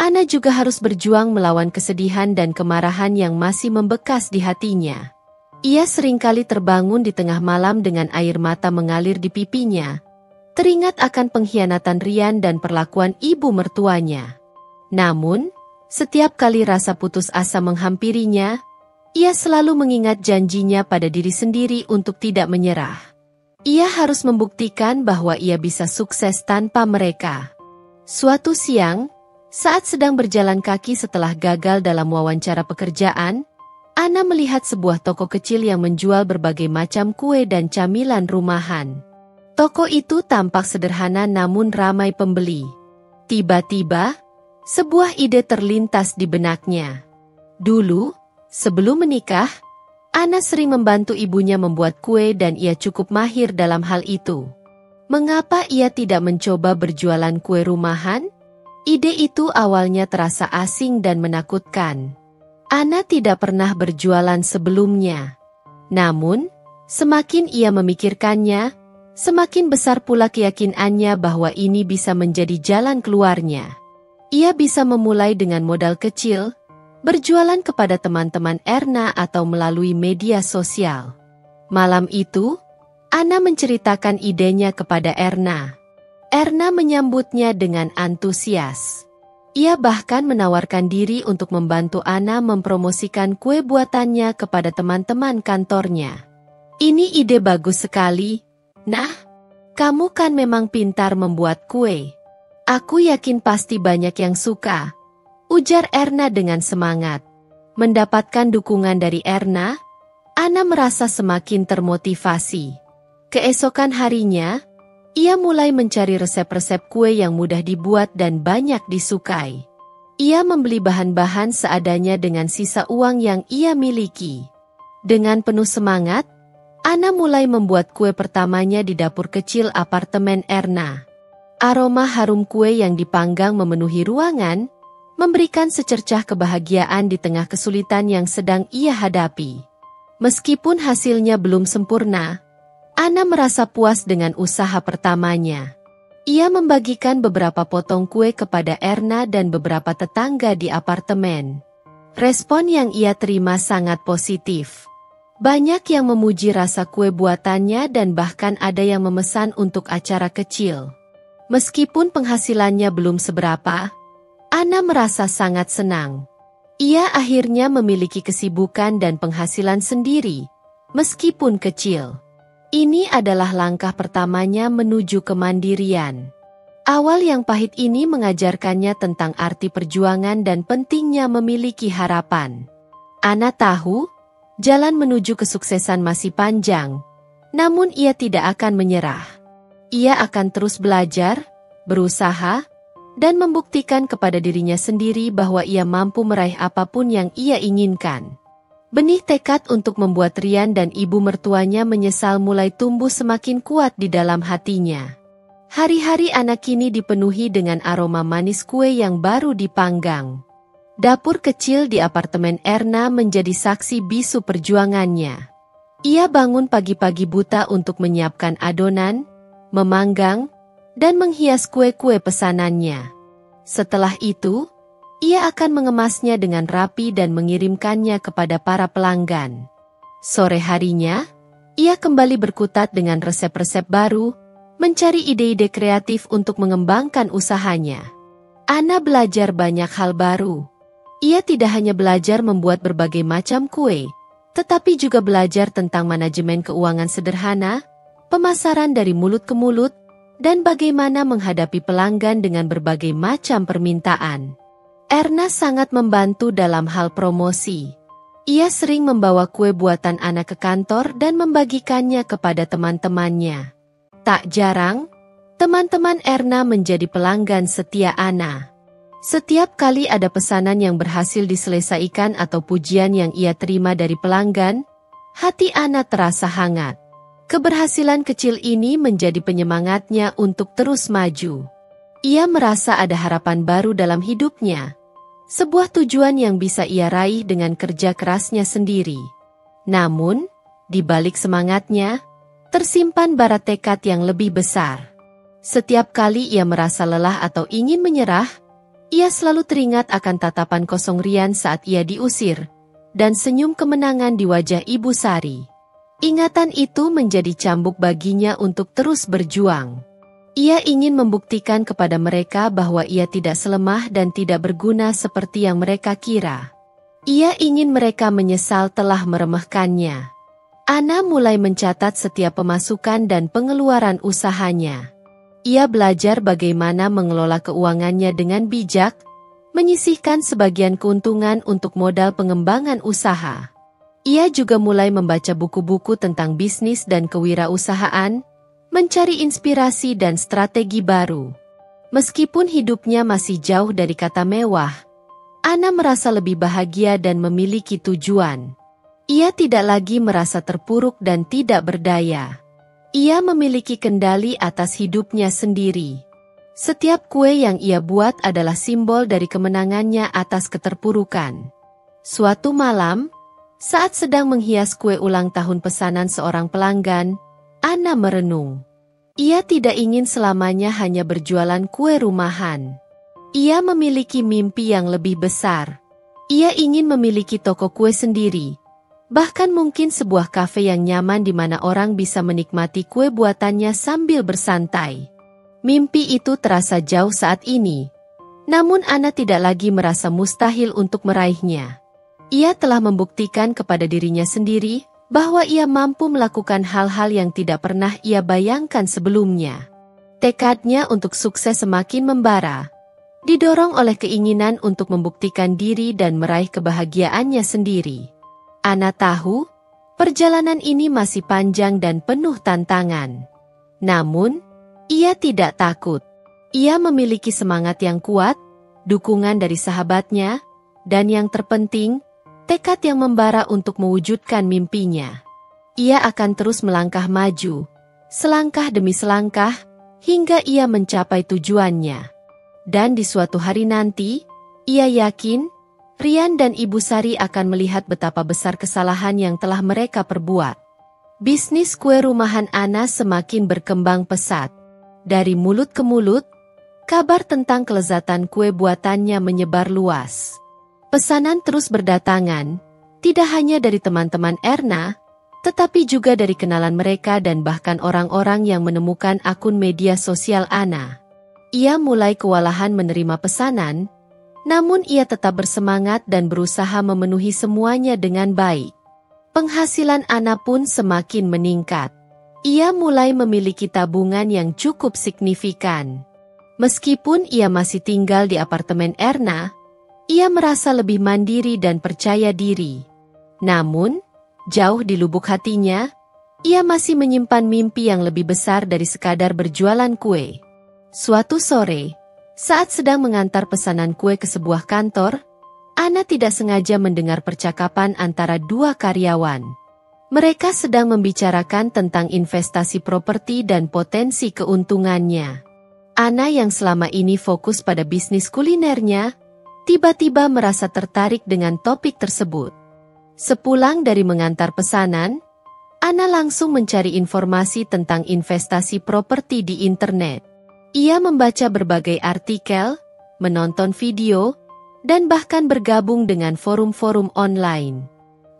[SPEAKER 1] Ana juga harus berjuang melawan kesedihan dan kemarahan yang masih membekas di hatinya. Ia seringkali terbangun di tengah malam dengan air mata mengalir di pipinya, teringat akan pengkhianatan Rian dan perlakuan ibu mertuanya. Namun, setiap kali rasa putus asa menghampirinya, ia selalu mengingat janjinya pada diri sendiri untuk tidak menyerah. Ia harus membuktikan bahwa ia bisa sukses tanpa mereka. Suatu siang, saat sedang berjalan kaki setelah gagal dalam wawancara pekerjaan, Ana melihat sebuah toko kecil yang menjual berbagai macam kue dan camilan rumahan. Toko itu tampak sederhana namun ramai pembeli. Tiba-tiba, sebuah ide terlintas di benaknya. Dulu, sebelum menikah, Ana sering membantu ibunya membuat kue dan ia cukup mahir dalam hal itu. Mengapa ia tidak mencoba berjualan kue rumahan? Ide itu awalnya terasa asing dan menakutkan. Ana tidak pernah berjualan sebelumnya. Namun, semakin ia memikirkannya, semakin besar pula keyakinannya bahwa ini bisa menjadi jalan keluarnya. Ia bisa memulai dengan modal kecil, berjualan kepada teman-teman Erna atau melalui media sosial. Malam itu, Ana menceritakan idenya kepada Erna. Erna menyambutnya dengan antusias. Ia bahkan menawarkan diri untuk membantu Ana mempromosikan kue buatannya kepada teman-teman kantornya. Ini ide bagus sekali. Nah, kamu kan memang pintar membuat kue. Aku yakin pasti banyak yang suka, ujar Erna dengan semangat. Mendapatkan dukungan dari Erna, Ana merasa semakin termotivasi. Keesokan harinya, ia mulai mencari resep-resep kue yang mudah dibuat dan banyak disukai. Ia membeli bahan-bahan seadanya dengan sisa uang yang ia miliki. Dengan penuh semangat, Ana mulai membuat kue pertamanya di dapur kecil apartemen Erna. Aroma harum kue yang dipanggang memenuhi ruangan, memberikan secercah kebahagiaan di tengah kesulitan yang sedang ia hadapi. Meskipun hasilnya belum sempurna, Ana merasa puas dengan usaha pertamanya. Ia membagikan beberapa potong kue kepada Erna dan beberapa tetangga di apartemen. Respon yang ia terima sangat positif. Banyak yang memuji rasa kue buatannya dan bahkan ada yang memesan untuk acara kecil. Meskipun penghasilannya belum seberapa, Ana merasa sangat senang. Ia akhirnya memiliki kesibukan dan penghasilan sendiri, meskipun kecil. Ini adalah langkah pertamanya menuju kemandirian. Awal yang pahit ini mengajarkannya tentang arti perjuangan dan pentingnya memiliki harapan. Ana tahu, jalan menuju kesuksesan masih panjang, namun ia tidak akan menyerah. Ia akan terus belajar, berusaha, dan membuktikan kepada dirinya sendiri bahwa ia mampu meraih apapun yang ia inginkan. Benih tekad untuk membuat Rian dan ibu mertuanya menyesal mulai tumbuh semakin kuat di dalam hatinya. Hari-hari anak kini dipenuhi dengan aroma manis kue yang baru dipanggang. Dapur kecil di apartemen Erna menjadi saksi bisu perjuangannya. Ia bangun pagi-pagi buta untuk menyiapkan adonan, memanggang, dan menghias kue-kue pesanannya. Setelah itu, ia akan mengemasnya dengan rapi dan mengirimkannya kepada para pelanggan. Sore harinya, ia kembali berkutat dengan resep-resep baru, mencari ide-ide kreatif untuk mengembangkan usahanya. Ana belajar banyak hal baru. Ia tidak hanya belajar membuat berbagai macam kue, tetapi juga belajar tentang manajemen keuangan sederhana, pemasaran dari mulut ke mulut, dan bagaimana menghadapi pelanggan dengan berbagai macam permintaan. Erna sangat membantu dalam hal promosi. Ia sering membawa kue buatan Ana ke kantor dan membagikannya kepada teman-temannya. Tak jarang, teman-teman Erna menjadi pelanggan setia Ana. Setiap kali ada pesanan yang berhasil diselesaikan atau pujian yang ia terima dari pelanggan, hati Ana terasa hangat. Keberhasilan kecil ini menjadi penyemangatnya untuk terus maju. Ia merasa ada harapan baru dalam hidupnya, sebuah tujuan yang bisa ia raih dengan kerja kerasnya sendiri. Namun, di balik semangatnya, tersimpan bara tekad yang lebih besar. Setiap kali ia merasa lelah atau ingin menyerah, ia selalu teringat akan tatapan kosong Rian saat ia diusir, dan senyum kemenangan di wajah Ibu Sari. Ingatan itu menjadi cambuk baginya untuk terus berjuang. Ia ingin membuktikan kepada mereka bahwa ia tidak selemah dan tidak berguna seperti yang mereka kira. Ia ingin mereka menyesal telah meremehkannya. Ana mulai mencatat setiap pemasukan dan pengeluaran usahanya. Ia belajar bagaimana mengelola keuangannya dengan bijak, menyisihkan sebagian keuntungan untuk modal pengembangan usaha. Ia juga mulai membaca buku-buku tentang bisnis dan kewirausahaan, mencari inspirasi dan strategi baru. Meskipun hidupnya masih jauh dari kata mewah, Ana merasa lebih bahagia dan memiliki tujuan. Ia tidak lagi merasa terpuruk dan tidak berdaya. Ia memiliki kendali atas hidupnya sendiri. Setiap kue yang ia buat adalah simbol dari kemenangannya atas keterpurukan. Suatu malam, saat sedang menghias kue ulang tahun pesanan seorang pelanggan, Ana merenung. Ia tidak ingin selamanya hanya berjualan kue rumahan. Ia memiliki mimpi yang lebih besar. Ia ingin memiliki toko kue sendiri. Bahkan mungkin sebuah kafe yang nyaman di mana orang bisa menikmati kue buatannya sambil bersantai. Mimpi itu terasa jauh saat ini. Namun Ana tidak lagi merasa mustahil untuk meraihnya. Ia telah membuktikan kepada dirinya sendiri bahwa ia mampu melakukan hal-hal yang tidak pernah ia bayangkan sebelumnya. Tekadnya untuk sukses semakin membara, didorong oleh keinginan untuk membuktikan diri dan meraih kebahagiaannya sendiri. Ana tahu, perjalanan ini masih panjang dan penuh tantangan. Namun, ia tidak takut. Ia memiliki semangat yang kuat, dukungan dari sahabatnya, dan yang terpenting, tekad yang membara untuk mewujudkan mimpinya. Ia akan terus melangkah maju, selangkah demi selangkah, hingga ia mencapai tujuannya. Dan di suatu hari nanti, ia yakin, Rian dan Ibu Sari akan melihat betapa besar kesalahan yang telah mereka perbuat. Bisnis kue rumahan Ana semakin berkembang pesat. Dari mulut ke mulut, kabar tentang kelezatan kue buatannya menyebar luas. Pesanan terus berdatangan, tidak hanya dari teman-teman Erna, tetapi juga dari kenalan mereka dan bahkan orang-orang yang menemukan akun media sosial Ana. Ia mulai kewalahan menerima pesanan, namun ia tetap bersemangat dan berusaha memenuhi semuanya dengan baik. Penghasilan Ana pun semakin meningkat. Ia mulai memiliki tabungan yang cukup signifikan. Meskipun ia masih tinggal di apartemen Erna, ia merasa lebih mandiri dan percaya diri. Namun, jauh di lubuk hatinya, ia masih menyimpan mimpi yang lebih besar dari sekadar berjualan kue. Suatu sore, saat sedang mengantar pesanan kue ke sebuah kantor, Ana tidak sengaja mendengar percakapan antara dua karyawan. Mereka sedang membicarakan tentang investasi properti dan potensi keuntungannya. Ana yang selama ini fokus pada bisnis kulinernya, tiba-tiba merasa tertarik dengan topik tersebut. Sepulang dari mengantar pesanan, Ana langsung mencari informasi tentang investasi properti di internet. Ia membaca berbagai artikel, menonton video, dan bahkan bergabung dengan forum-forum online.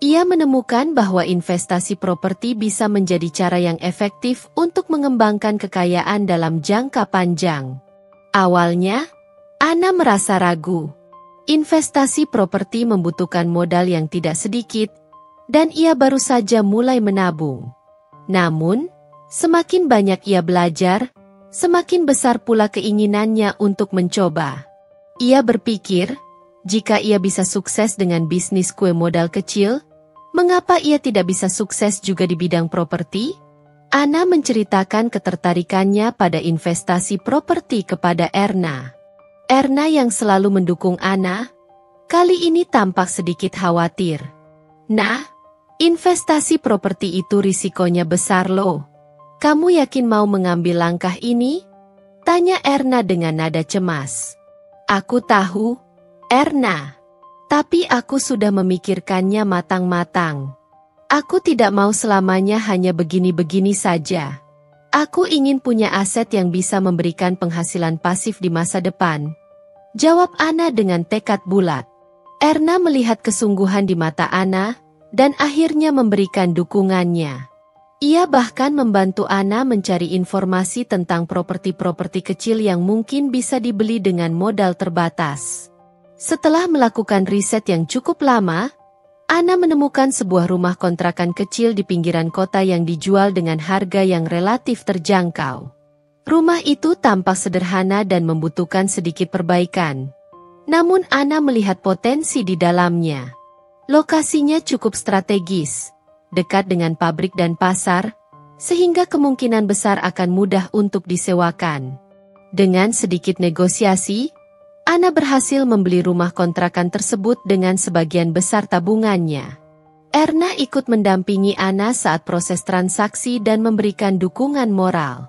[SPEAKER 1] Ia menemukan bahwa investasi properti bisa menjadi cara yang efektif untuk mengembangkan kekayaan dalam jangka panjang. Awalnya, Ana merasa ragu. Investasi properti membutuhkan modal yang tidak sedikit, dan ia baru saja mulai menabung. Namun, semakin banyak ia belajar, semakin besar pula keinginannya untuk mencoba. Ia berpikir, jika ia bisa sukses dengan bisnis kue modal kecil, mengapa ia tidak bisa sukses juga di bidang properti? Ana menceritakan ketertarikannya pada investasi properti kepada Erna. Erna yang selalu mendukung Ana, kali ini tampak sedikit khawatir. Nah, investasi properti itu risikonya besar loh. Kamu yakin mau mengambil langkah ini? Tanya Erna dengan nada cemas. Aku tahu, Erna. Tapi aku sudah memikirkannya matang-matang. Aku tidak mau selamanya hanya begini-begini saja. Aku ingin punya aset yang bisa memberikan penghasilan pasif di masa depan. Jawab Ana dengan tekad bulat. Erna melihat kesungguhan di mata Ana, dan akhirnya memberikan dukungannya. Ia bahkan membantu Ana mencari informasi tentang properti-properti kecil yang mungkin bisa dibeli dengan modal terbatas. Setelah melakukan riset yang cukup lama, Ana menemukan sebuah rumah kontrakan kecil di pinggiran kota yang dijual dengan harga yang relatif terjangkau. Rumah itu tampak sederhana dan membutuhkan sedikit perbaikan. Namun Ana melihat potensi di dalamnya. Lokasinya cukup strategis, dekat dengan pabrik dan pasar, sehingga kemungkinan besar akan mudah untuk disewakan. Dengan sedikit negosiasi, Ana berhasil membeli rumah kontrakan tersebut dengan sebagian besar tabungannya. Erna ikut mendampingi Ana saat proses transaksi dan memberikan dukungan moral.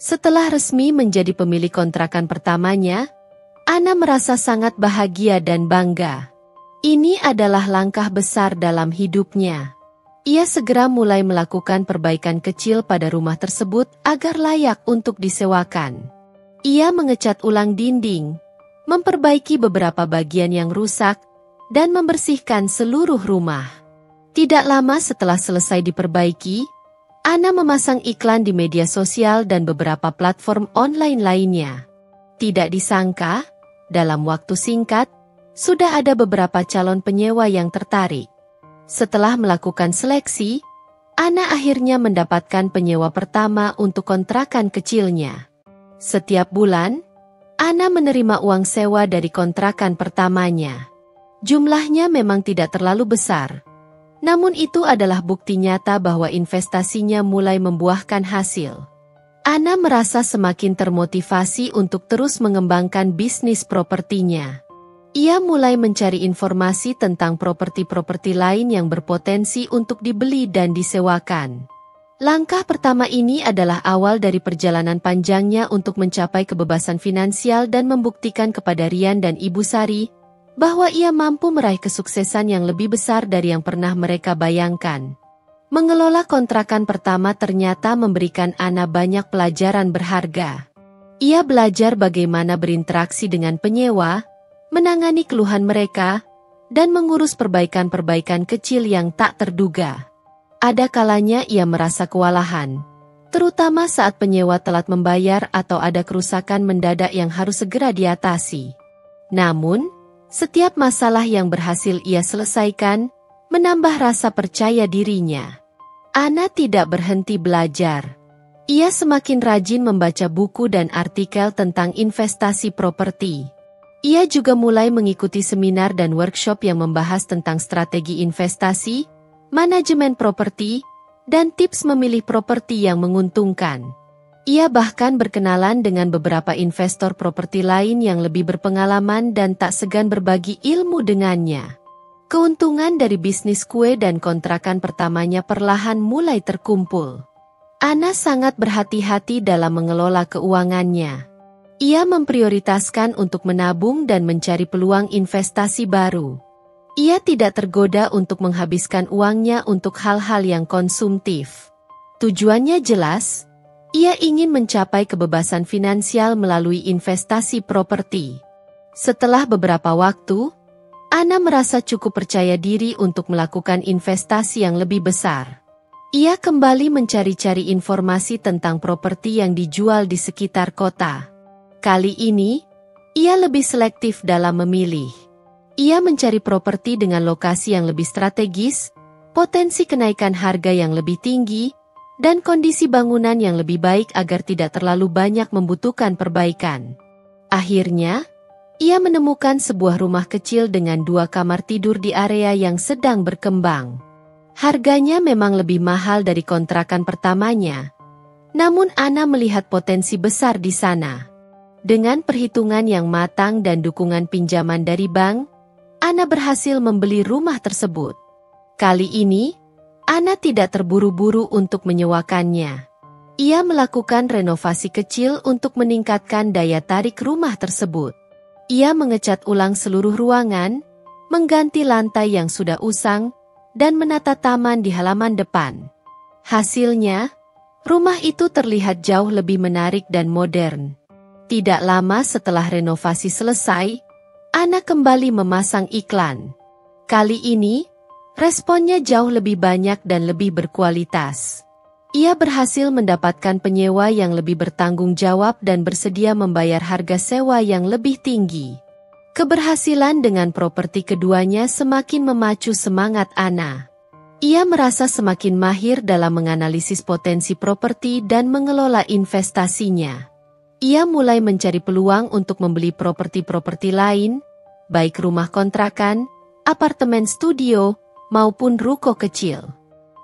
[SPEAKER 1] Setelah resmi menjadi pemilik kontrakan pertamanya, Ana merasa sangat bahagia dan bangga. Ini adalah langkah besar dalam hidupnya. Ia segera mulai melakukan perbaikan kecil pada rumah tersebut agar layak untuk disewakan. Ia mengecat ulang dinding, memperbaiki beberapa bagian yang rusak, dan membersihkan seluruh rumah. Tidak lama setelah selesai diperbaiki, Ana memasang iklan di media sosial dan beberapa platform online lainnya. Tidak disangka, dalam waktu singkat, sudah ada beberapa calon penyewa yang tertarik. Setelah melakukan seleksi, Ana akhirnya mendapatkan penyewa pertama untuk kontrakan kecilnya. Setiap bulan, Ana menerima uang sewa dari kontrakan pertamanya. Jumlahnya memang tidak terlalu besar, namun itu adalah bukti nyata bahwa investasinya mulai membuahkan hasil. Ana merasa semakin termotivasi untuk terus mengembangkan bisnis propertinya. Ia mulai mencari informasi tentang properti-properti lain yang berpotensi untuk dibeli dan disewakan. Langkah pertama ini adalah awal dari perjalanan panjangnya untuk mencapai kebebasan finansial dan membuktikan kepada Rian dan Ibu Sari bahwa ia mampu meraih kesuksesan yang lebih besar dari yang pernah mereka bayangkan. Mengelola kontrakan pertama ternyata memberikan Ana banyak pelajaran berharga. Ia belajar bagaimana berinteraksi dengan penyewa, menangani keluhan mereka, dan mengurus perbaikan-perbaikan kecil yang tak terduga. Ada kalanya ia merasa kewalahan, terutama saat penyewa telat membayar atau ada kerusakan mendadak yang harus segera diatasi. Namun, setiap masalah yang berhasil ia selesaikan, menambah rasa percaya dirinya. Ana tidak berhenti belajar. Ia semakin rajin membaca buku dan artikel tentang investasi properti. Ia juga mulai mengikuti seminar dan workshop yang membahas tentang strategi investasi, manajemen properti, dan tips memilih properti yang menguntungkan. Ia bahkan berkenalan dengan beberapa investor properti lain yang lebih berpengalaman dan tak segan berbagi ilmu dengannya. Keuntungan dari bisnis kue dan kontrakan pertamanya perlahan mulai terkumpul. Ana sangat berhati-hati dalam mengelola keuangannya. Ia memprioritaskan untuk menabung dan mencari peluang investasi baru. Ia tidak tergoda untuk menghabiskan uangnya untuk hal-hal yang konsumtif. Tujuannya jelas, ia ingin mencapai kebebasan finansial melalui investasi properti. Setelah beberapa waktu, Ana merasa cukup percaya diri untuk melakukan investasi yang lebih besar. Ia kembali mencari-cari informasi tentang properti yang dijual di sekitar kota. Kali ini, ia lebih selektif dalam memilih. Ia mencari properti dengan lokasi yang lebih strategis, potensi kenaikan harga yang lebih tinggi, dan kondisi bangunan yang lebih baik agar tidak terlalu banyak membutuhkan perbaikan. Akhirnya, ia menemukan sebuah rumah kecil dengan 2 kamar tidur di area yang sedang berkembang. Harganya memang lebih mahal dari kontrakan pertamanya, namun Ana melihat potensi besar di sana. Dengan perhitungan yang matang dan dukungan pinjaman dari bank, Ana berhasil membeli rumah tersebut. Kali ini, Ana tidak terburu-buru untuk menyewakannya. Ia melakukan renovasi kecil untuk meningkatkan daya tarik rumah tersebut. Ia mengecat ulang seluruh ruangan, mengganti lantai yang sudah usang, dan menata taman di halaman depan. Hasilnya, rumah itu terlihat jauh lebih menarik dan modern. Tidak lama setelah renovasi selesai, Ana kembali memasang iklan. Kali ini, responnya jauh lebih banyak dan lebih berkualitas. Ia berhasil mendapatkan penyewa yang lebih bertanggung jawab dan bersedia membayar harga sewa yang lebih tinggi. Keberhasilan dengan properti keduanya semakin memacu semangat Ana. Ia merasa semakin mahir dalam menganalisis potensi properti dan mengelola investasinya. Ia mulai mencari peluang untuk membeli properti-properti lain, baik rumah kontrakan, apartemen studio, maupun ruko kecil.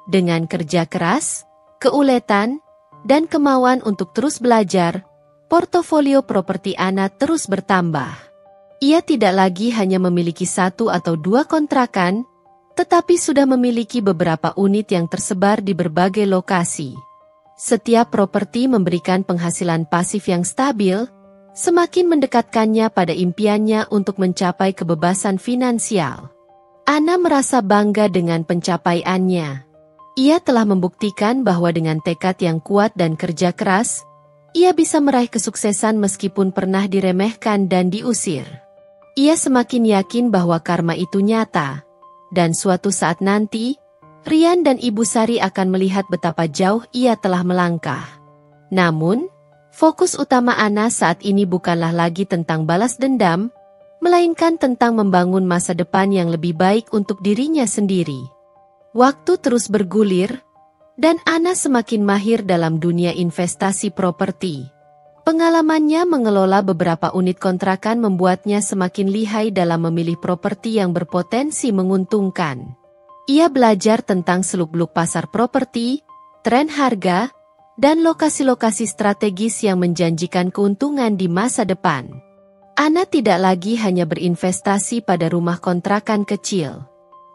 [SPEAKER 1] Dengan kerja keras, keuletan, dan kemauan untuk terus belajar, portofolio properti Ana terus bertambah. Ia tidak lagi hanya memiliki 1 atau 2 kontrakan, tetapi sudah memiliki beberapa unit yang tersebar di berbagai lokasi. Setiap properti memberikan penghasilan pasif yang stabil, semakin mendekatkannya pada impiannya untuk mencapai kebebasan finansial. Ana merasa bangga dengan pencapaiannya. Ia telah membuktikan bahwa dengan tekad yang kuat dan kerja keras, ia bisa meraih kesuksesan meskipun pernah diremehkan dan diusir. Ia semakin yakin bahwa karma itu nyata, dan suatu saat nanti, Rian dan Ibu Sari akan melihat betapa jauh ia telah melangkah. Namun, fokus utama Ana saat ini bukanlah lagi tentang balas dendam, melainkan tentang membangun masa depan yang lebih baik untuk dirinya sendiri. Waktu terus bergulir, dan Ana semakin mahir dalam dunia investasi properti. Pengalamannya mengelola beberapa unit kontrakan membuatnya semakin lihai dalam memilih properti yang berpotensi menguntungkan. Ia belajar tentang seluk-beluk pasar properti, tren harga, dan lokasi-lokasi strategis yang menjanjikan keuntungan di masa depan. Ana tidak lagi hanya berinvestasi pada rumah kontrakan kecil.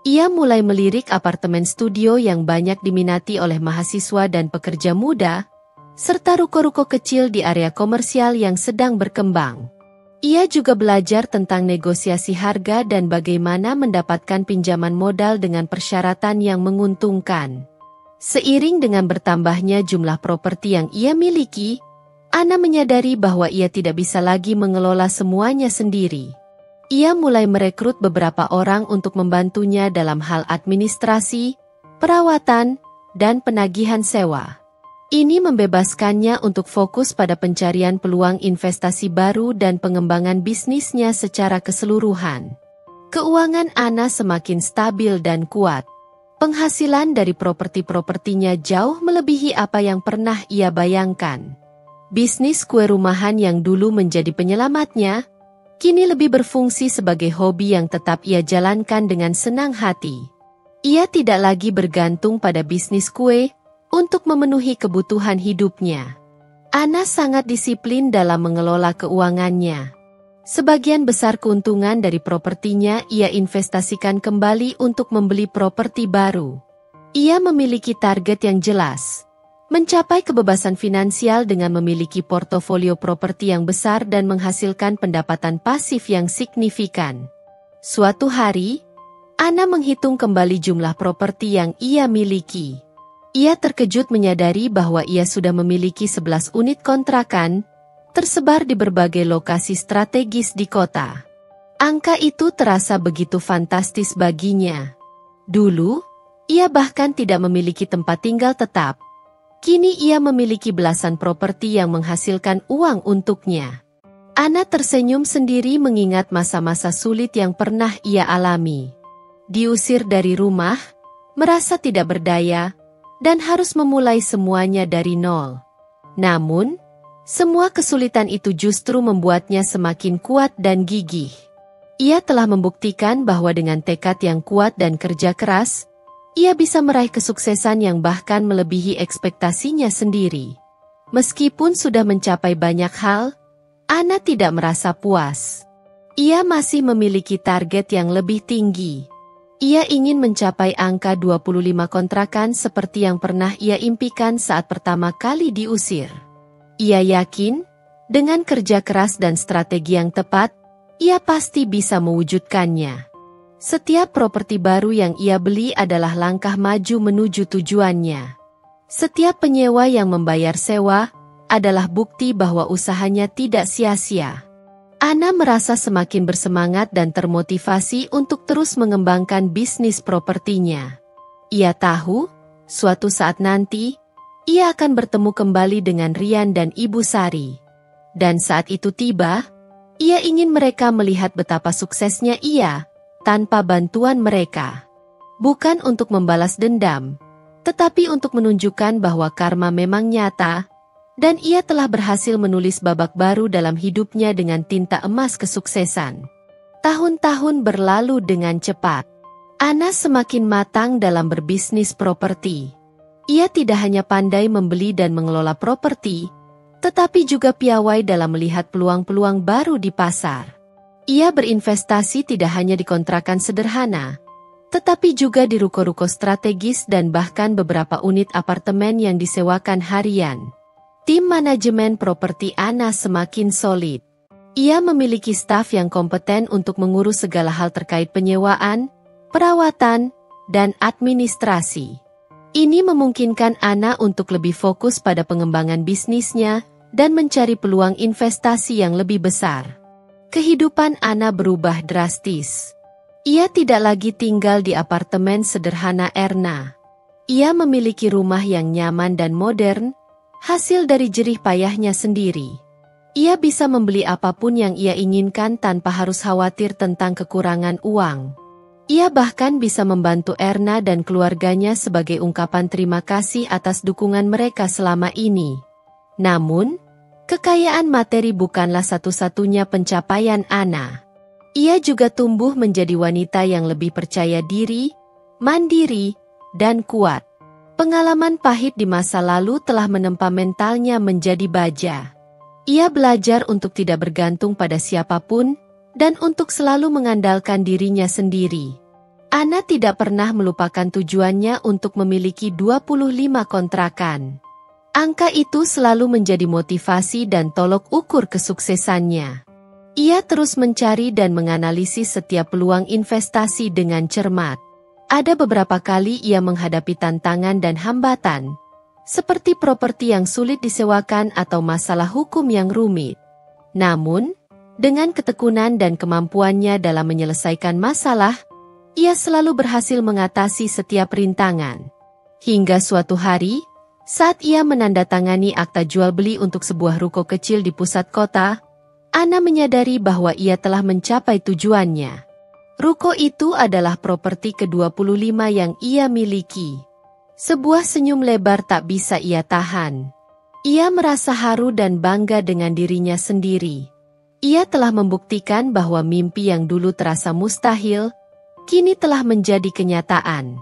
[SPEAKER 1] Ia mulai melirik apartemen studio yang banyak diminati oleh mahasiswa dan pekerja muda, serta ruko-ruko kecil di area komersial yang sedang berkembang. Ia juga belajar tentang negosiasi harga dan bagaimana mendapatkan pinjaman modal dengan persyaratan yang menguntungkan. Seiring dengan bertambahnya jumlah properti yang ia miliki, Ana menyadari bahwa ia tidak bisa lagi mengelola semuanya sendiri. Ia mulai merekrut beberapa orang untuk membantunya dalam hal administrasi, perawatan, dan penagihan sewa. Ini membebaskannya untuk fokus pada pencarian peluang investasi baru dan pengembangan bisnisnya secara keseluruhan. Keuangan Ana semakin stabil dan kuat. Penghasilan dari properti-propertinya jauh melebihi apa yang pernah ia bayangkan. Bisnis kue rumahan yang dulu menjadi penyelamatnya, kini lebih berfungsi sebagai hobi yang tetap ia jalankan dengan senang hati. Ia tidak lagi bergantung pada bisnis kue untuk memenuhi kebutuhan hidupnya. Ana sangat disiplin dalam mengelola keuangannya. Sebagian besar keuntungan dari propertinya ia investasikan kembali untuk membeli properti baru. Ia memiliki target yang jelas. Mencapai kebebasan finansial dengan memiliki portofolio properti yang besar dan menghasilkan pendapatan pasif yang signifikan. Suatu hari, Ana menghitung kembali jumlah properti yang ia miliki. Ia terkejut menyadari bahwa ia sudah memiliki 11 unit kontrakan, tersebar di berbagai lokasi strategis di kota. Angka itu terasa begitu fantastis baginya. Dulu, ia bahkan tidak memiliki tempat tinggal tetap. Kini ia memiliki belasan properti yang menghasilkan uang untuknya. Ana tersenyum sendiri mengingat masa-masa sulit yang pernah ia alami. Diusir dari rumah, merasa tidak berdaya, dan harus memulai semuanya dari nol. Namun, semua kesulitan itu justru membuatnya semakin kuat dan gigih. Ia telah membuktikan bahwa dengan tekad yang kuat dan kerja keras, ia bisa meraih kesuksesan yang bahkan melebihi ekspektasinya sendiri. Meskipun sudah mencapai banyak hal, Ana tidak merasa puas. Ia masih memiliki target yang lebih tinggi. Ia ingin mencapai angka 25 kontrakan seperti yang pernah ia impikan saat pertama kali diusir. Ia yakin, dengan kerja keras dan strategi yang tepat, ia pasti bisa mewujudkannya. Setiap properti baru yang ia beli adalah langkah maju menuju tujuannya. Setiap penyewa yang membayar sewa adalah bukti bahwa usahanya tidak sia-sia. Ana merasa semakin bersemangat dan termotivasi untuk terus mengembangkan bisnis propertinya. Ia tahu, suatu saat nanti, ia akan bertemu kembali dengan Rian dan Ibu Sari. Dan saat itu tiba, ia ingin mereka melihat betapa suksesnya ia, tanpa bantuan mereka. Bukan untuk membalas dendam, tetapi untuk menunjukkan bahwa karma memang nyata, dan ia telah berhasil menulis babak baru dalam hidupnya dengan tinta emas kesuksesan. Tahun-tahun berlalu dengan cepat. Ana semakin matang dalam berbisnis properti. Ia tidak hanya pandai membeli dan mengelola properti, tetapi juga piawai dalam melihat peluang-peluang baru di pasar. Ia berinvestasi tidak hanya di kontrakan sederhana, tetapi juga di ruko-ruko strategis dan bahkan beberapa unit apartemen yang disewakan harian. Tim manajemen properti Ana semakin solid. Ia memiliki staf yang kompeten untuk mengurus segala hal terkait penyewaan, perawatan, dan administrasi. Ini memungkinkan Ana untuk lebih fokus pada pengembangan bisnisnya dan mencari peluang investasi yang lebih besar. Kehidupan Ana berubah drastis. Ia tidak lagi tinggal di apartemen sederhana Erna. Ia memiliki rumah yang nyaman dan modern, hasil dari jerih payahnya sendiri. Ia bisa membeli apapun yang ia inginkan tanpa harus khawatir tentang kekurangan uang. Ia bahkan bisa membantu Erna dan keluarganya sebagai ungkapan terima kasih atas dukungan mereka selama ini. Namun, kekayaan materi bukanlah satu-satunya pencapaian Ana. Ia juga tumbuh menjadi wanita yang lebih percaya diri, mandiri, dan kuat. Pengalaman pahit di masa lalu telah menempa mentalnya menjadi baja. Ia belajar untuk tidak bergantung pada siapapun dan untuk selalu mengandalkan dirinya sendiri. Ana tidak pernah melupakan tujuannya untuk memiliki 25 kontrakan. Angka itu selalu menjadi motivasi dan tolok ukur kesuksesannya. Ia terus mencari dan menganalisis setiap peluang investasi dengan cermat. Ada beberapa kali ia menghadapi tantangan dan hambatan, seperti properti yang sulit disewakan atau masalah hukum yang rumit. Namun, dengan ketekunan dan kemampuannya dalam menyelesaikan masalah, ia selalu berhasil mengatasi setiap rintangan. Hingga suatu hari, saat ia menandatangani akta jual beli untuk sebuah ruko kecil di pusat kota, Ana menyadari bahwa ia telah mencapai tujuannya. Ruko itu adalah properti ke-25 yang ia miliki. Sebuah senyum lebar tak bisa ia tahan. Ia merasa haru dan bangga dengan dirinya sendiri. Ia telah membuktikan bahwa mimpi yang dulu terasa mustahil, kini telah menjadi kenyataan.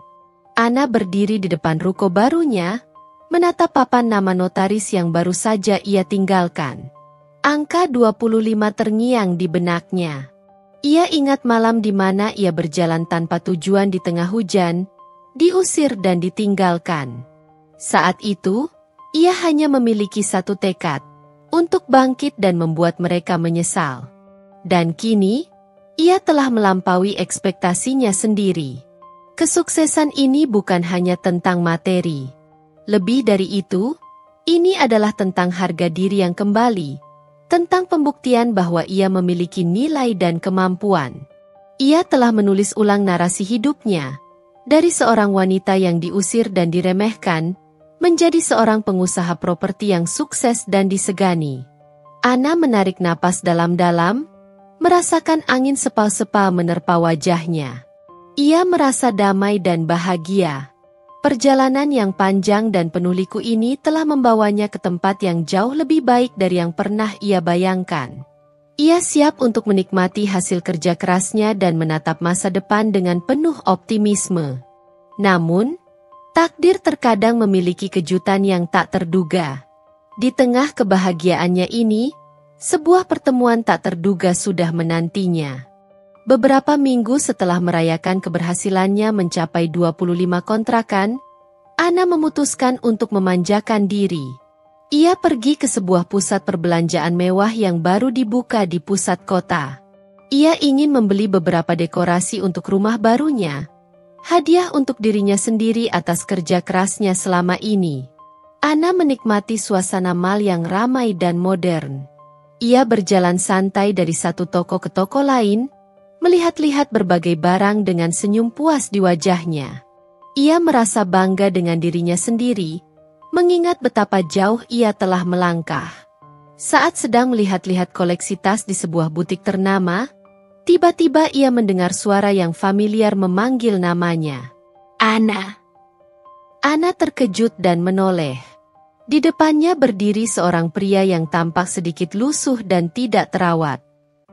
[SPEAKER 1] Ana berdiri di depan ruko barunya, menatap papan nama notaris yang baru saja ia tinggalkan. Angka 25 terngiang di benaknya. Ia ingat malam di mana ia berjalan tanpa tujuan di tengah hujan, diusir dan ditinggalkan. Saat itu, ia hanya memiliki satu tekad, untuk bangkit dan membuat mereka menyesal. Dan kini, ia telah melampaui ekspektasinya sendiri. Kesuksesan ini bukan hanya tentang materi. Lebih dari itu, ini adalah tentang harga diri yang kembali, tentang pembuktian bahwa ia memiliki nilai dan kemampuan. Ia telah menulis ulang narasi hidupnya, dari seorang wanita yang diusir dan diremehkan, menjadi seorang pengusaha properti yang sukses dan disegani. Ana menarik napas dalam-dalam, merasakan angin sepal-sepal menerpa wajahnya. Ia merasa damai dan bahagia. Perjalanan yang panjang dan penuh liku ini telah membawanya ke tempat yang jauh lebih baik dari yang pernah ia bayangkan. Ia siap untuk menikmati hasil kerja kerasnya dan menatap masa depan dengan penuh optimisme. Namun, takdir terkadang memiliki kejutan yang tak terduga. Di tengah kebahagiaannya ini, sebuah pertemuan tak terduga sudah menantinya. Beberapa minggu setelah merayakan keberhasilannya mencapai 25 kontrakan, Ana memutuskan untuk memanjakan diri. Ia pergi ke sebuah pusat perbelanjaan mewah yang baru dibuka di pusat kota. Ia ingin membeli beberapa dekorasi untuk rumah barunya, hadiah untuk dirinya sendiri atas kerja kerasnya selama ini. Ana menikmati suasana mal yang ramai dan modern. Ia berjalan santai dari satu toko ke toko lain, melihat-lihat berbagai barang dengan senyum puas di wajahnya. Ia merasa bangga dengan dirinya sendiri, mengingat betapa jauh ia telah melangkah. Saat sedang melihat-lihat koleksi tas di sebuah butik ternama, tiba-tiba ia mendengar suara yang familiar memanggil namanya. Ana. Ana terkejut dan menoleh. Di depannya berdiri seorang pria yang tampak sedikit lusuh dan tidak terawat.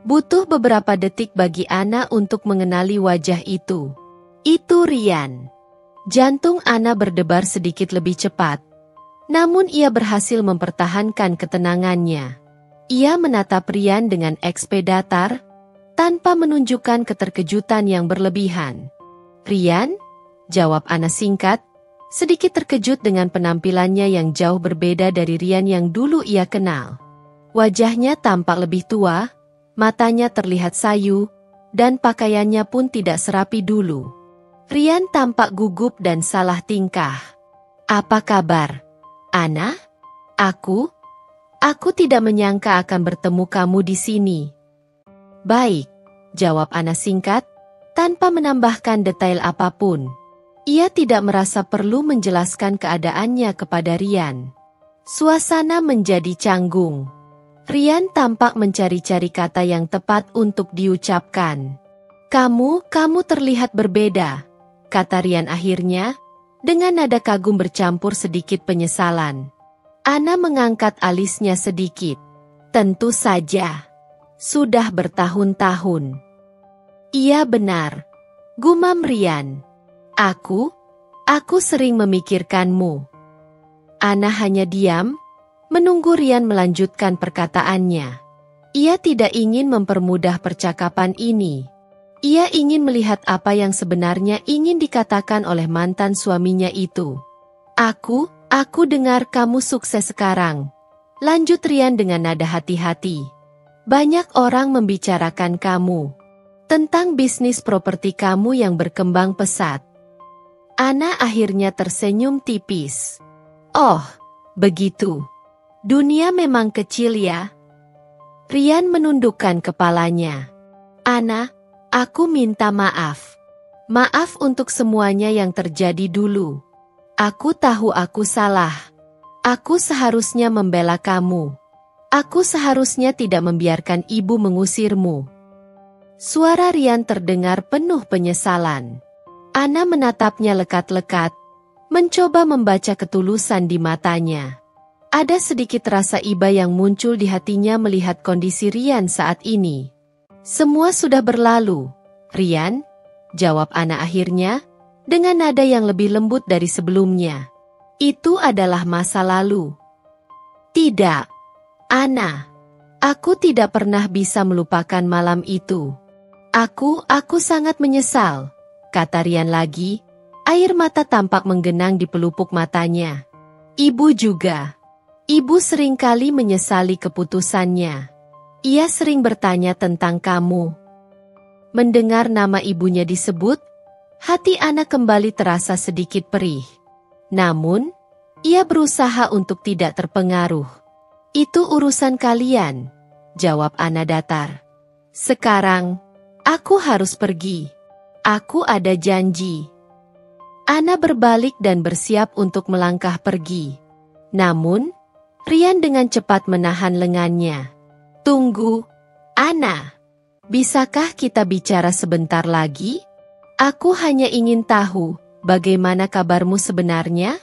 [SPEAKER 1] Butuh beberapa detik bagi Ana untuk mengenali wajah itu. Itu Rian. Jantung Ana berdebar sedikit lebih cepat. Namun ia berhasil mempertahankan ketenangannya. Ia menatap Rian dengan ekspresi datar, tanpa menunjukkan keterkejutan yang berlebihan. "Rian?" jawab Ana singkat, sedikit terkejut dengan penampilannya yang jauh berbeda dari Rian yang dulu ia kenal. Wajahnya tampak lebih tua, matanya terlihat sayu, dan pakaiannya pun tidak serapi dulu. Rian tampak gugup dan salah tingkah. "Apa kabar, Ana?" Aku tidak menyangka akan bertemu kamu di sini." "Baik," jawab Ana singkat, tanpa menambahkan detail apapun. Ia tidak merasa perlu menjelaskan keadaannya kepada Rian. Suasana menjadi canggung. Rian tampak mencari-cari kata yang tepat untuk diucapkan. Kamu terlihat berbeda," kata Rian akhirnya, dengan nada kagum bercampur sedikit penyesalan. Ana mengangkat alisnya sedikit. "Tentu saja. Sudah bertahun-tahun." "Iya benar," gumam Rian. Aku sering memikirkanmu." Ana hanya diam, menunggu Rian melanjutkan perkataannya. Ia tidak ingin mempermudah percakapan ini. Ia ingin melihat apa yang sebenarnya ingin dikatakan oleh mantan suaminya itu. Aku dengar kamu sukses sekarang," lanjut Rian dengan nada hati-hati. "Banyak orang membicarakan kamu, tentang bisnis properti kamu yang berkembang pesat." Ana akhirnya tersenyum tipis. "Oh, begitu. Dunia memang kecil ya." Rian menundukkan kepalanya. "Ana, aku minta maaf. Maaf untuk semuanya yang terjadi dulu. Aku tahu aku salah. Aku seharusnya membela kamu. Aku seharusnya tidak membiarkan ibu mengusirmu." Suara Rian terdengar penuh penyesalan. Ana menatapnya lekat-lekat, mencoba membaca ketulusan di matanya. Ada sedikit rasa iba yang muncul di hatinya melihat kondisi Rian saat ini. "Semua sudah berlalu, Rian," jawab Ana akhirnya, dengan nada yang lebih lembut dari sebelumnya. "Itu adalah masa lalu." "Tidak, Ana. Aku tidak pernah bisa melupakan malam itu. Aku sangat menyesal," kata Rian lagi. Air mata tampak menggenang di pelupuk matanya. "Ibu juga. Ibu seringkali menyesali keputusannya. Ia sering bertanya tentang kamu." Mendengar nama ibunya disebut, hati Ana kembali terasa sedikit perih. Namun, ia berusaha untuk tidak terpengaruh. "Itu urusan kalian," jawab Ana datar. "Sekarang, aku harus pergi. Aku ada janji." Ana berbalik dan bersiap untuk melangkah pergi. Namun, Rian dengan cepat menahan lengannya. "Tunggu, Ana. Bisakah kita bicara sebentar lagi? Aku hanya ingin tahu, bagaimana kabarmu sebenarnya?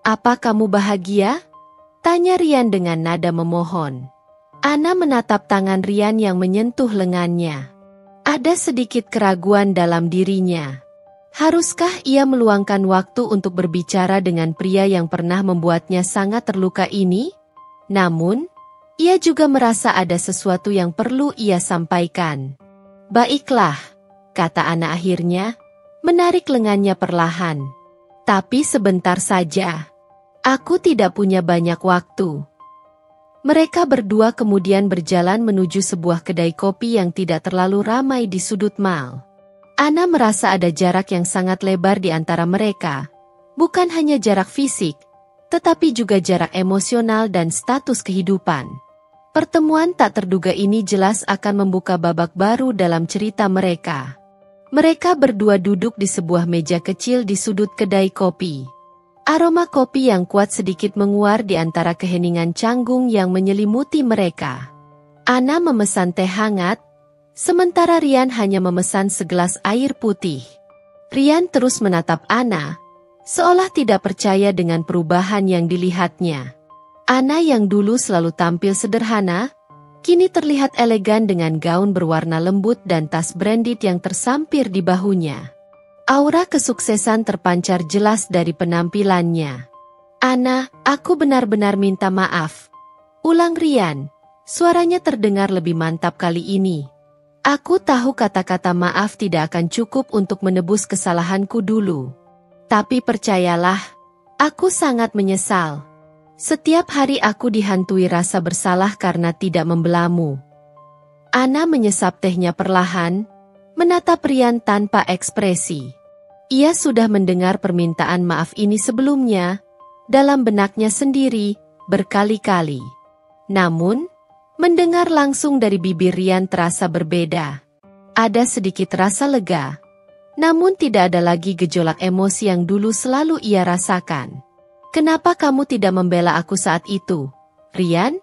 [SPEAKER 1] Apa kamu bahagia?" tanya Rian dengan nada memohon. Ana menatap tangan Rian yang menyentuh lengannya. Ada sedikit keraguan dalam dirinya. Haruskah ia meluangkan waktu untuk berbicara dengan pria yang pernah membuatnya sangat terluka ini? Namun, ia juga merasa ada sesuatu yang perlu ia sampaikan. "Baiklah," kata Ana akhirnya, menarik lengannya perlahan. "Tapi sebentar saja. Aku tidak punya banyak waktu." Mereka berdua kemudian berjalan menuju sebuah kedai kopi yang tidak terlalu ramai di sudut mal. Ana merasa ada jarak yang sangat lebar di antara mereka. Bukan hanya jarak fisik, tetapi juga jarak emosional dan status kehidupan. Pertemuan tak terduga ini jelas akan membuka babak baru dalam cerita mereka. Mereka berdua duduk di sebuah meja kecil di sudut kedai kopi. Aroma kopi yang kuat sedikit menguar di antara keheningan canggung yang menyelimuti mereka. Ana memesan teh hangat, sementara Rian hanya memesan segelas air putih. Rian terus menatap Ana, seolah tidak percaya dengan perubahan yang dilihatnya. Ana yang dulu selalu tampil sederhana, Kini terlihat elegan dengan gaun berwarna lembut dan tas branded yang tersampir di bahunya. Aura kesuksesan terpancar jelas dari penampilannya. "Ana, aku benar-benar minta maaf," ulang Rian. Suaranya terdengar lebih mantap kali ini. "Aku tahu kata-kata maaf tidak akan cukup untuk menebus kesalahanku dulu. Tapi percayalah, aku sangat menyesal. Setiap hari aku dihantui rasa bersalah karena tidak membelamu." Ana menyesap tehnya perlahan, menatap Rian tanpa ekspresi. Ia sudah mendengar permintaan maaf ini sebelumnya, dalam benaknya sendiri, berkali-kali. Namun, mendengar langsung dari bibir Rian terasa berbeda. Ada sedikit rasa lega, namun tidak ada lagi gejolak emosi yang dulu selalu ia rasakan. "Kenapa kamu tidak membela aku saat itu, Rian?"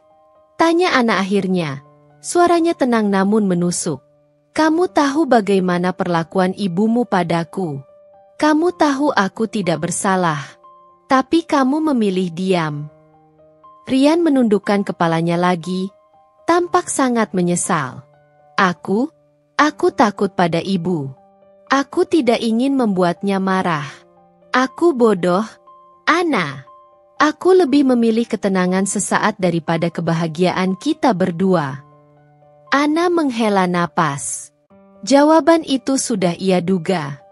[SPEAKER 1] tanya Ana akhirnya. Suaranya tenang namun menusuk. "Kamu tahu bagaimana perlakuan ibumu padaku. Kamu tahu aku tidak bersalah. Tapi kamu memilih diam." Rian menundukkan kepalanya lagi, tampak sangat menyesal. Aku takut pada ibu. Aku tidak ingin membuatnya marah. Aku bodoh, Ana. Aku lebih memilih ketenangan sesaat daripada kebahagiaan kita berdua." Ana menghela napas. Jawaban itu sudah ia duga.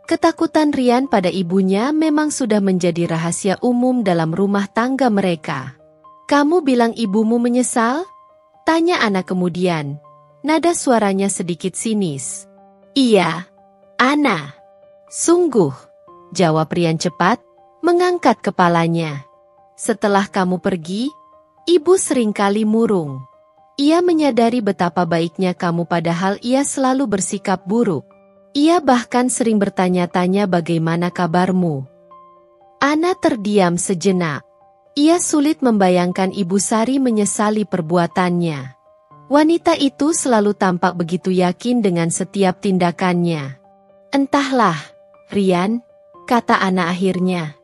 [SPEAKER 1] Ketakutan Rian pada ibunya memang sudah menjadi rahasia umum dalam rumah tangga mereka. "Kamu bilang ibumu menyesal?" tanya Ana kemudian. Nada suaranya sedikit sinis. "Iya, Ana." "Sungguh," jawab Rian cepat, mengangkat kepalanya. "Setelah kamu pergi, ibu seringkali murung. Ia menyadari betapa baiknya kamu padahal ia selalu bersikap buruk. Ia bahkan sering bertanya-tanya bagaimana kabarmu." Ana terdiam sejenak. Ia sulit membayangkan Ibu Sari menyesali perbuatannya. Wanita itu selalu tampak begitu yakin dengan setiap tindakannya. "Entahlah, Rian," kata Ana akhirnya.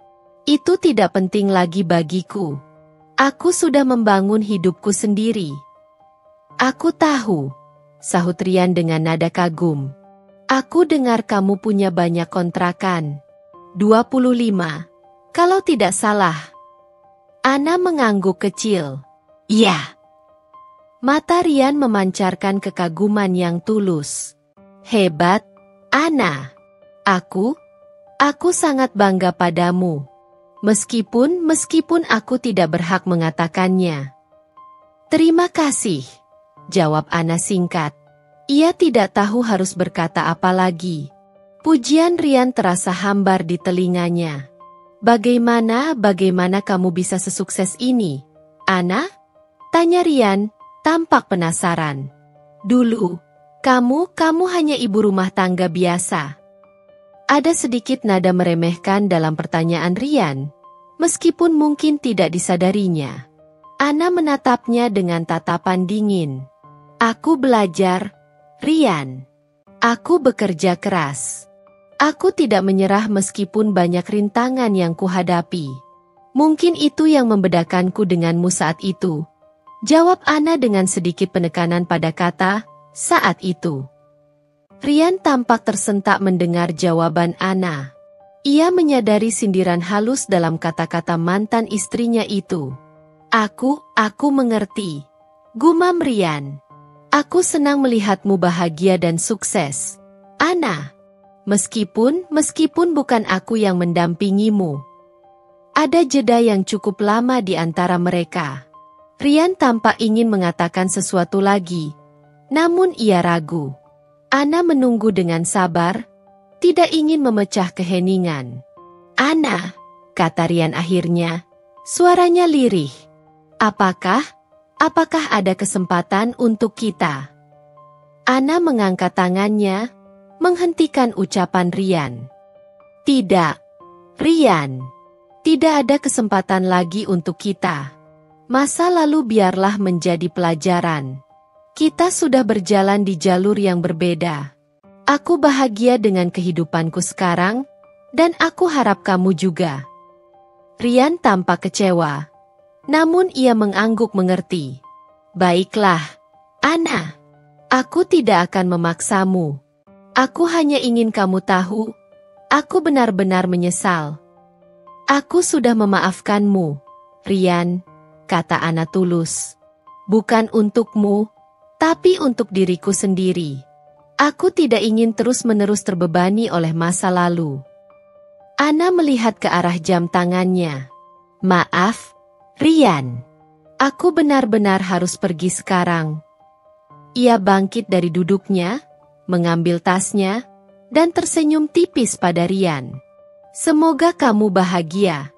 [SPEAKER 1] "Itu tidak penting lagi bagiku. Aku sudah membangun hidupku sendiri." "Aku tahu," sahut Rian dengan nada kagum. "Aku dengar kamu punya banyak kontrakan. 25, kalau tidak salah." Ana mengangguk kecil. "Iya." Mata Rian memancarkan kekaguman yang tulus. "Hebat, Ana. Aku sangat bangga padamu. Meskipun aku tidak berhak mengatakannya." "Terima kasih," jawab Ana singkat. Ia tidak tahu harus berkata apa lagi. Pujian Rian terasa hambar di telinganya. Bagaimana kamu bisa sesukses ini, Ana?" tanya Rian, tampak penasaran. "Dulu, kamu hanya ibu rumah tangga biasa." Ada sedikit nada meremehkan dalam pertanyaan Rian, meskipun mungkin tidak disadarinya. Ana menatapnya dengan tatapan dingin. "Aku belajar, Rian. Aku bekerja keras. Aku tidak menyerah meskipun banyak rintangan yang kuhadapi. Mungkin itu yang membedakanku denganmu saat itu," jawab Ana dengan sedikit penekanan pada kata, "saat itu." Rian tampak tersentak mendengar jawaban Ana. Ia menyadari sindiran halus dalam kata-kata mantan istrinya itu. Aku mengerti," gumam Rian. "Aku senang melihatmu bahagia dan sukses, Ana. Meskipun bukan aku yang mendampingimu." Ada jeda yang cukup lama di antara mereka. Rian tampak ingin mengatakan sesuatu lagi, namun ia ragu. Ana menunggu dengan sabar, tidak ingin memecah keheningan. "Ana," kata Rian akhirnya, suaranya lirih. Apakah ada kesempatan untuk kita?" Ana mengangkat tangannya, menghentikan ucapan Rian. "Tidak, Rian. Tidak ada kesempatan lagi untuk kita. Masa lalu biarlah menjadi pelajaran. Kita sudah berjalan di jalur yang berbeda. Aku bahagia dengan kehidupanku sekarang, dan aku harap kamu juga." Rian tampak kecewa, namun ia mengangguk mengerti. "Baiklah, Ana, aku tidak akan memaksamu. Aku hanya ingin kamu tahu, aku benar-benar menyesal. Aku sudah memaafkanmu, Rian, kata Ana tulus. Bukan untukmu, tapi untuk diriku sendiri. Aku tidak ingin terus-menerus terbebani oleh masa lalu. Ana melihat ke arah jam tangannya. Maaf, Rian. Aku benar-benar harus pergi sekarang. Ia bangkit dari duduknya, mengambil tasnya, dan tersenyum tipis pada Rian. Semoga kamu bahagia.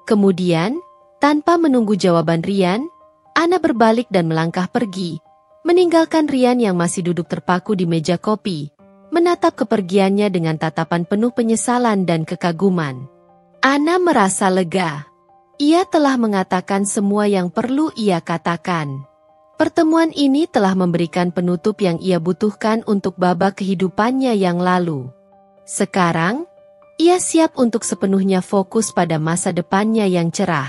[SPEAKER 1] Kemudian, tanpa menunggu jawaban Rian, Ana berbalik dan melangkah pergi, meninggalkan Rian yang masih duduk terpaku di meja kopi, menatap kepergiannya dengan tatapan penuh penyesalan dan kekaguman. Ana merasa lega. Ia telah mengatakan semua yang perlu ia katakan. Pertemuan ini telah memberikan penutup yang ia butuhkan untuk babak kehidupannya yang lalu. Sekarang, ia siap untuk sepenuhnya fokus pada masa depannya yang cerah.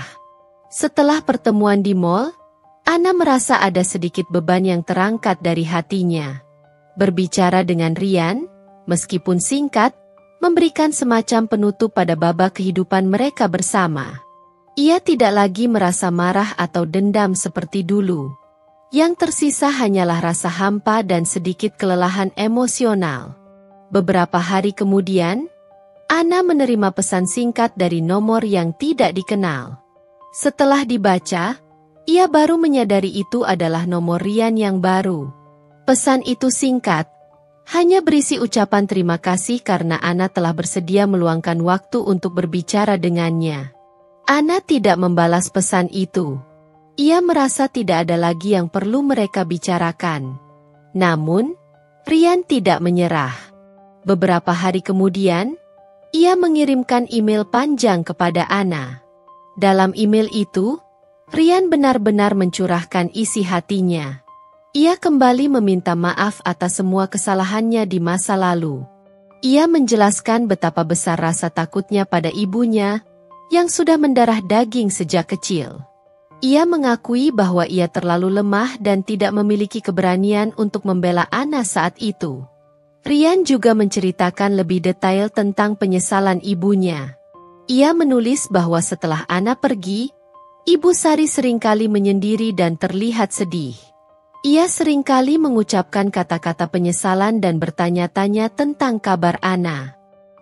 [SPEAKER 1] Setelah pertemuan di mall, Ana merasa ada sedikit beban yang terangkat dari hatinya. Berbicara dengan Rian, meskipun singkat, memberikan semacam penutup pada babak kehidupan mereka bersama. Ia tidak lagi merasa marah atau dendam seperti dulu. Yang tersisa hanyalah rasa hampa dan sedikit kelelahan emosional. Beberapa hari kemudian, Ana menerima pesan singkat dari nomor yang tidak dikenal. Setelah dibaca, ia baru menyadari itu adalah nomor Rian yang baru. Pesan itu singkat, hanya berisi ucapan terima kasih karena Ana telah bersedia meluangkan waktu untuk berbicara dengannya. Ana tidak membalas pesan itu. Ia merasa tidak ada lagi yang perlu mereka bicarakan. Namun, Rian tidak menyerah. Beberapa hari kemudian, ia mengirimkan email panjang kepada Ana. Dalam email itu, Rian benar-benar mencurahkan isi hatinya. Ia kembali meminta maaf atas semua kesalahannya di masa lalu. Ia menjelaskan betapa besar rasa takutnya pada ibunya, yang sudah mendarah daging sejak kecil. Ia mengakui bahwa ia terlalu lemah dan tidak memiliki keberanian untuk membela Ana saat itu. Rian juga menceritakan lebih detail tentang penyesalan ibunya. Ia menulis bahwa setelah Ana pergi, Ibu Sari seringkali menyendiri dan terlihat sedih. Ia seringkali mengucapkan kata-kata penyesalan dan bertanya-tanya tentang kabar Ana.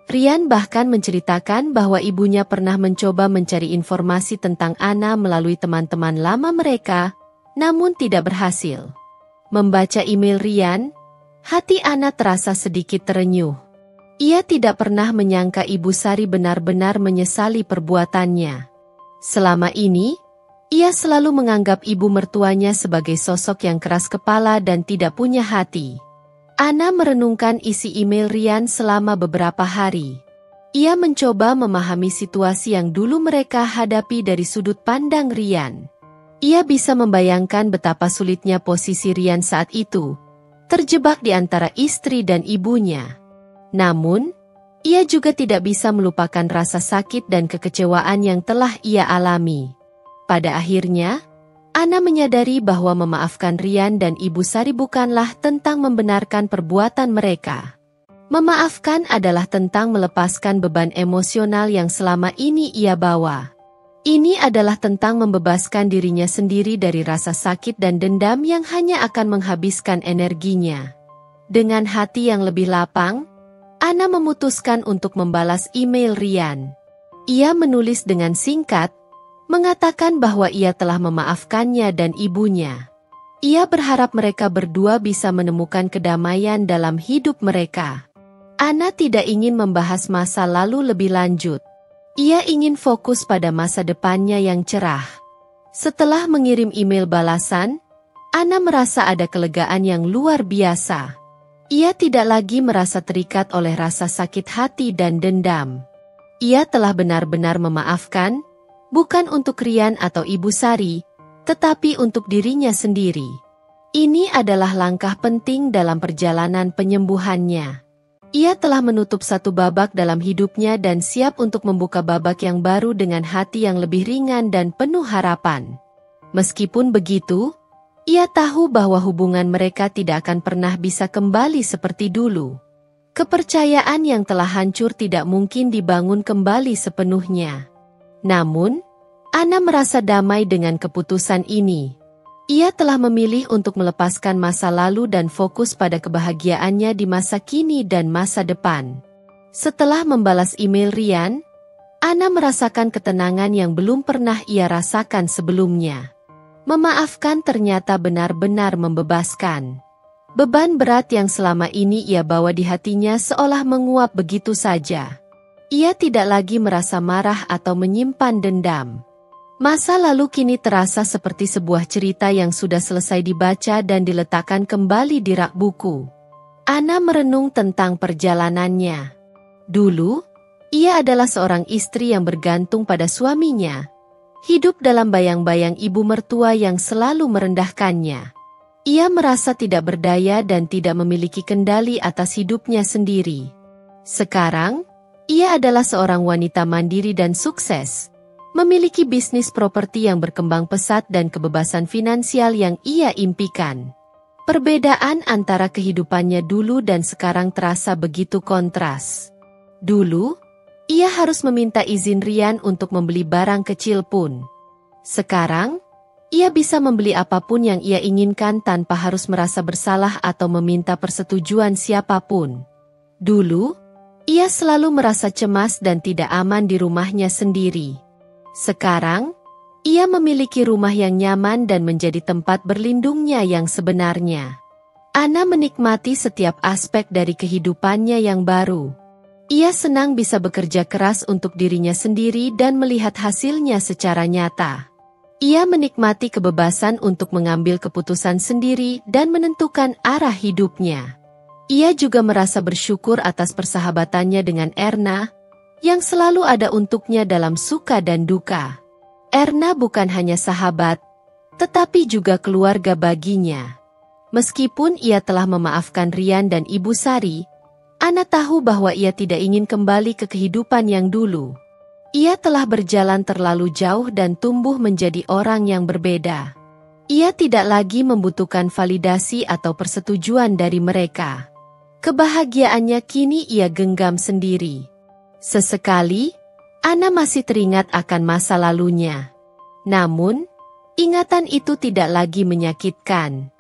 [SPEAKER 1] Rian bahkan menceritakan bahwa ibunya pernah mencoba mencari informasi tentang Ana melalui teman-teman lama mereka, namun tidak berhasil. Membaca email Rian, hati Ana terasa sedikit terenyuh. Ia tidak pernah menyangka Ibu Sari benar-benar menyesali perbuatannya. Selama ini, ia selalu menganggap ibu mertuanya sebagai sosok yang keras kepala dan tidak punya hati. Ana merenungkan isi email Rian selama beberapa hari. Ia mencoba memahami situasi yang dulu mereka hadapi dari sudut pandang Rian. Ia bisa membayangkan betapa sulitnya posisi Rian saat itu, terjebak di antara istri dan ibunya. Namun, ia juga tidak bisa melupakan rasa sakit dan kekecewaan yang telah ia alami. Pada akhirnya, Ana menyadari bahwa memaafkan Rian dan Ibu Sari bukanlah tentang membenarkan perbuatan mereka. Memaafkan adalah tentang melepaskan beban emosional yang selama ini ia bawa. Ini adalah tentang membebaskan dirinya sendiri dari rasa sakit dan dendam yang hanya akan menghabiskan energinya. Dengan hati yang lebih lapang, Ana memutuskan untuk membalas email Rian. Ia menulis dengan singkat, mengatakan bahwa ia telah memaafkannya dan ibunya. Ia berharap mereka berdua bisa menemukan kedamaian dalam hidup mereka. Ana tidak ingin membahas masa lalu lebih lanjut. Ia ingin fokus pada masa depannya yang cerah. Setelah mengirim email balasan, Ana merasa ada kelegaan yang luar biasa. Ia tidak lagi merasa terikat oleh rasa sakit hati dan dendam. Ia telah benar-benar memaafkan, bukan untuk Rian atau Ibu Sari, tetapi untuk dirinya sendiri. Ini adalah langkah penting dalam perjalanan penyembuhannya. Ia telah menutup satu babak dalam hidupnya dan siap untuk membuka babak yang baru dengan hati yang lebih ringan dan penuh harapan. Meskipun begitu, Ia tahu bahwa hubungan mereka tidak akan pernah bisa kembali seperti dulu. Kepercayaan yang telah hancur tidak mungkin dibangun kembali sepenuhnya. Namun, Ana merasa damai dengan keputusan ini. Ia telah memilih untuk melepaskan masa lalu dan fokus pada kebahagiaannya di masa kini dan masa depan. Setelah membalas email Ryan, Ana merasakan ketenangan yang belum pernah ia rasakan sebelumnya. Memaafkan ternyata benar-benar membebaskan. Beban berat yang selama ini ia bawa di hatinya seolah menguap begitu saja. Ia tidak lagi merasa marah atau menyimpan dendam. Masa lalu kini terasa seperti sebuah cerita yang sudah selesai dibaca dan diletakkan kembali di rak buku. Ana merenung tentang perjalanannya. Dulu, ia adalah seorang istri yang bergantung pada suaminya. Hidup dalam bayang-bayang ibu mertua yang selalu merendahkannya. Ia merasa tidak berdaya dan tidak memiliki kendali atas hidupnya sendiri. Sekarang, ia adalah seorang wanita mandiri dan sukses. Memiliki bisnis properti yang berkembang pesat dan kebebasan finansial yang ia impikan. Perbedaan antara kehidupannya dulu dan sekarang terasa begitu kontras. Dulu, ia harus meminta izin Ryan untuk membeli barang kecil pun. Sekarang, ia bisa membeli apapun yang ia inginkan tanpa harus merasa bersalah atau meminta persetujuan siapapun. Dulu, ia selalu merasa cemas dan tidak aman di rumahnya sendiri. Sekarang, ia memiliki rumah yang nyaman dan menjadi tempat berlindungnya yang sebenarnya. Ana menikmati setiap aspek dari kehidupannya yang baru. Ia senang bisa bekerja keras untuk dirinya sendiri dan melihat hasilnya secara nyata. Ia menikmati kebebasan untuk mengambil keputusan sendiri dan menentukan arah hidupnya. Ia juga merasa bersyukur atas persahabatannya dengan Erna, yang selalu ada untuknya dalam suka dan duka. Erna bukan hanya sahabat, tetapi juga keluarga baginya. Meskipun ia telah memaafkan Ryan dan Ibu Sari, Ana tahu bahwa ia tidak ingin kembali ke kehidupan yang dulu. Ia telah berjalan terlalu jauh dan tumbuh menjadi orang yang berbeda. Ia tidak lagi membutuhkan validasi atau persetujuan dari mereka. Kebahagiaannya kini ia genggam sendiri. Sesekali, Ana masih teringat akan masa lalunya. Namun, ingatan itu tidak lagi menyakitkan.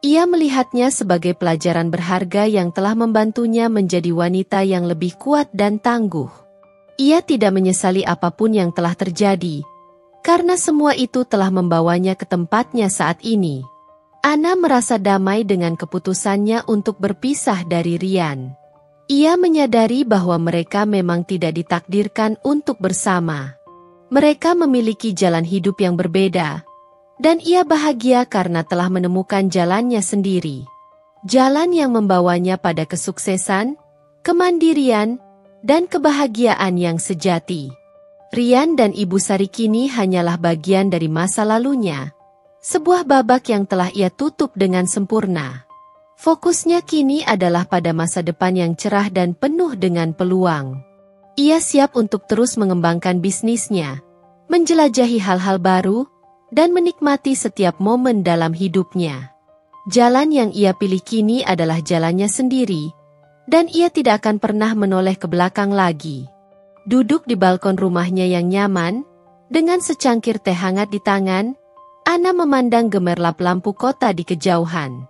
[SPEAKER 1] Ia melihatnya sebagai pelajaran berharga yang telah membantunya menjadi wanita yang lebih kuat dan tangguh. Ia tidak menyesali apapun yang telah terjadi, karena semua itu telah membawanya ke tempatnya saat ini. Ana merasa damai dengan keputusannya untuk berpisah dari Ryan. Ia menyadari bahwa mereka memang tidak ditakdirkan untuk bersama. Mereka memiliki jalan hidup yang berbeda, dan ia bahagia karena telah menemukan jalannya sendiri. Jalan yang membawanya pada kesuksesan, kemandirian, dan kebahagiaan yang sejati. Ryan dan Ibu Sari kini hanyalah bagian dari masa lalunya, sebuah babak yang telah ia tutup dengan sempurna. Fokusnya kini adalah pada masa depan yang cerah dan penuh dengan peluang. Ia siap untuk terus mengembangkan bisnisnya, menjelajahi hal-hal baru, dan menikmati setiap momen dalam hidupnya. Jalan yang ia pilih kini adalah jalannya sendiri, dan ia tidak akan pernah menoleh ke belakang lagi. Duduk di balkon rumahnya yang nyaman, dengan secangkir teh hangat di tangan, Ana memandang gemerlap lampu kota di kejauhan.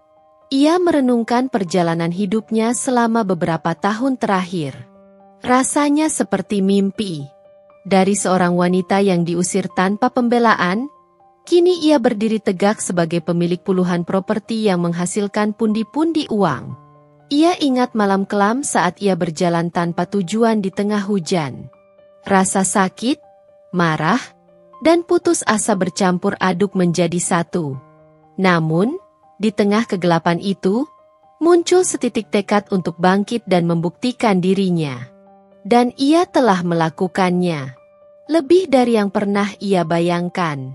[SPEAKER 1] Ia merenungkan perjalanan hidupnya selama beberapa tahun terakhir. Rasanya seperti mimpi. Dari seorang wanita yang diusir tanpa pembelaan, kini ia berdiri tegak sebagai pemilik puluhan properti yang menghasilkan pundi-pundi uang. Ia ingat malam kelam saat ia berjalan tanpa tujuan di tengah hujan. Rasa sakit, marah, dan putus asa bercampur aduk menjadi satu. Namun, di tengah kegelapan itu, muncul setitik tekad untuk bangkit dan membuktikan dirinya. Dan ia telah melakukannya. Lebih dari yang pernah ia bayangkan.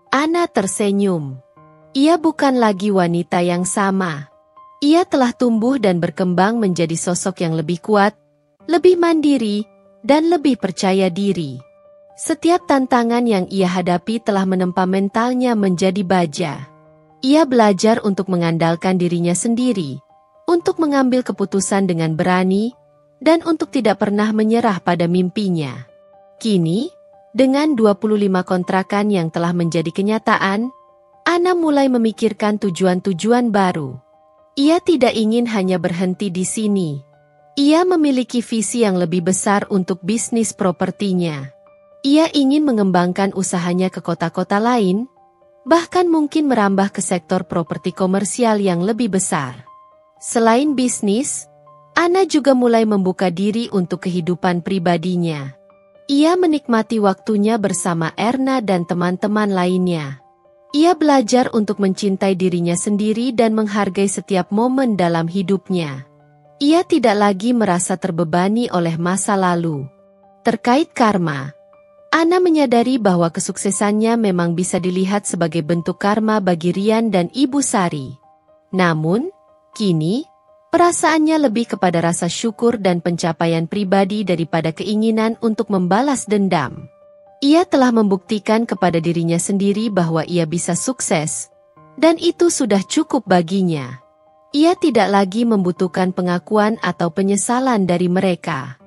[SPEAKER 1] Ana tersenyum. Ia bukan lagi wanita yang sama. Ia telah tumbuh dan berkembang menjadi sosok yang lebih kuat, lebih mandiri, dan lebih percaya diri. Setiap tantangan yang ia hadapi telah menempa mentalnya menjadi baja. Ia belajar untuk mengandalkan dirinya sendiri, untuk mengambil keputusan dengan berani, dan untuk tidak pernah menyerah pada mimpinya. Kini, dengan 25 kontrakan yang telah menjadi kenyataan, Ana mulai memikirkan tujuan-tujuan baru. Ia tidak ingin hanya berhenti di sini. Ia memiliki visi yang lebih besar untuk bisnis propertinya. Ia ingin mengembangkan usahanya ke kota-kota lain, bahkan mungkin merambah ke sektor properti komersial yang lebih besar. Selain bisnis, Ana juga mulai membuka diri untuk kehidupan pribadinya. Ia menikmati waktunya bersama Erna dan teman-teman lainnya. Ia belajar untuk mencintai dirinya sendiri dan menghargai setiap momen dalam hidupnya. Ia tidak lagi merasa terbebani oleh masa lalu. Terkait karma, Ana menyadari bahwa kesuksesannya memang bisa dilihat sebagai bentuk karma bagi Rian dan Ibu Sari. Namun, kini, perasaannya lebih kepada rasa syukur dan pencapaian pribadi daripada keinginan untuk membalas dendam. Ia telah membuktikan kepada dirinya sendiri bahwa ia bisa sukses, dan itu sudah cukup baginya. Ia tidak lagi membutuhkan pengakuan atau penyesalan dari mereka.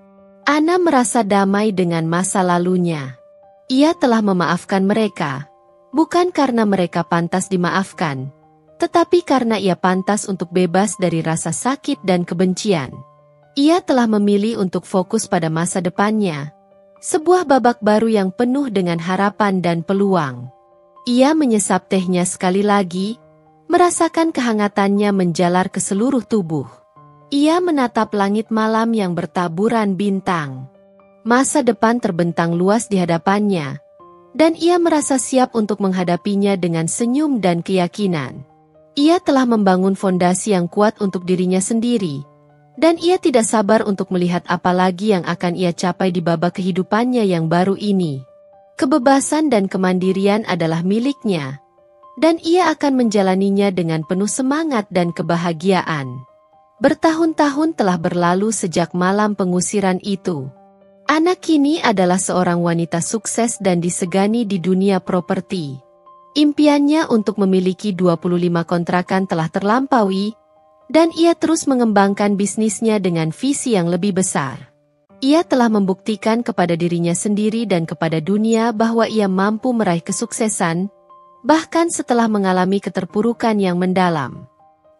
[SPEAKER 1] Ana merasa damai dengan masa lalunya. Ia telah memaafkan mereka, bukan karena mereka pantas dimaafkan, tetapi karena ia pantas untuk bebas dari rasa sakit dan kebencian. Ia telah memilih untuk fokus pada masa depannya, sebuah babak baru yang penuh dengan harapan dan peluang. Ia menyesap tehnya sekali lagi, merasakan kehangatannya menjalar ke seluruh tubuh. Ia menatap langit malam yang bertaburan bintang. Masa depan terbentang luas di hadapannya, dan ia merasa siap untuk menghadapinya dengan senyum dan keyakinan. Ia telah membangun fondasi yang kuat untuk dirinya sendiri, dan ia tidak sabar untuk melihat apa lagi yang akan ia capai di babak kehidupannya yang baru ini. Kebebasan dan kemandirian adalah miliknya, dan ia akan menjalaninya dengan penuh semangat dan kebahagiaan. Bertahun-tahun telah berlalu sejak malam pengusiran itu. Ana kini adalah seorang wanita sukses dan disegani di dunia properti. Impiannya untuk memiliki 25 kontrakan telah terlampaui, dan ia terus mengembangkan bisnisnya dengan visi yang lebih besar. Ia telah membuktikan kepada dirinya sendiri dan kepada dunia bahwa ia mampu meraih kesuksesan, bahkan setelah mengalami keterpurukan yang mendalam.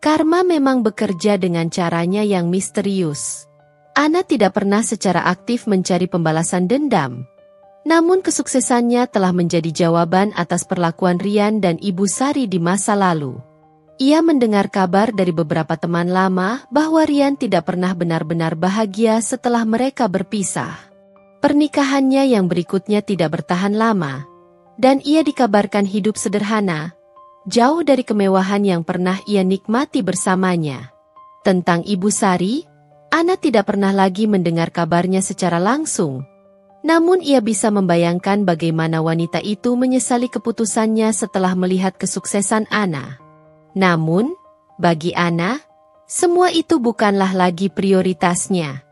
[SPEAKER 1] Karma memang bekerja dengan caranya yang misterius. Ana tidak pernah secara aktif mencari pembalasan dendam, namun kesuksesannya telah menjadi jawaban atas perlakuan Rian dan Ibu Sari di masa lalu. Ia mendengar kabar dari beberapa teman lama bahwa Rian tidak pernah benar-benar bahagia setelah mereka berpisah. Pernikahannya yang berikutnya tidak bertahan lama, dan ia dikabarkan hidup sederhana, jauh dari kemewahan yang pernah ia nikmati bersamanya. Tentang Ibu Sari, Ana tidak pernah lagi mendengar kabarnya secara langsung. Namun ia bisa membayangkan bagaimana wanita itu menyesali keputusannya setelah melihat kesuksesan Ana. Namun, bagi Ana, semua itu bukanlah lagi prioritasnya.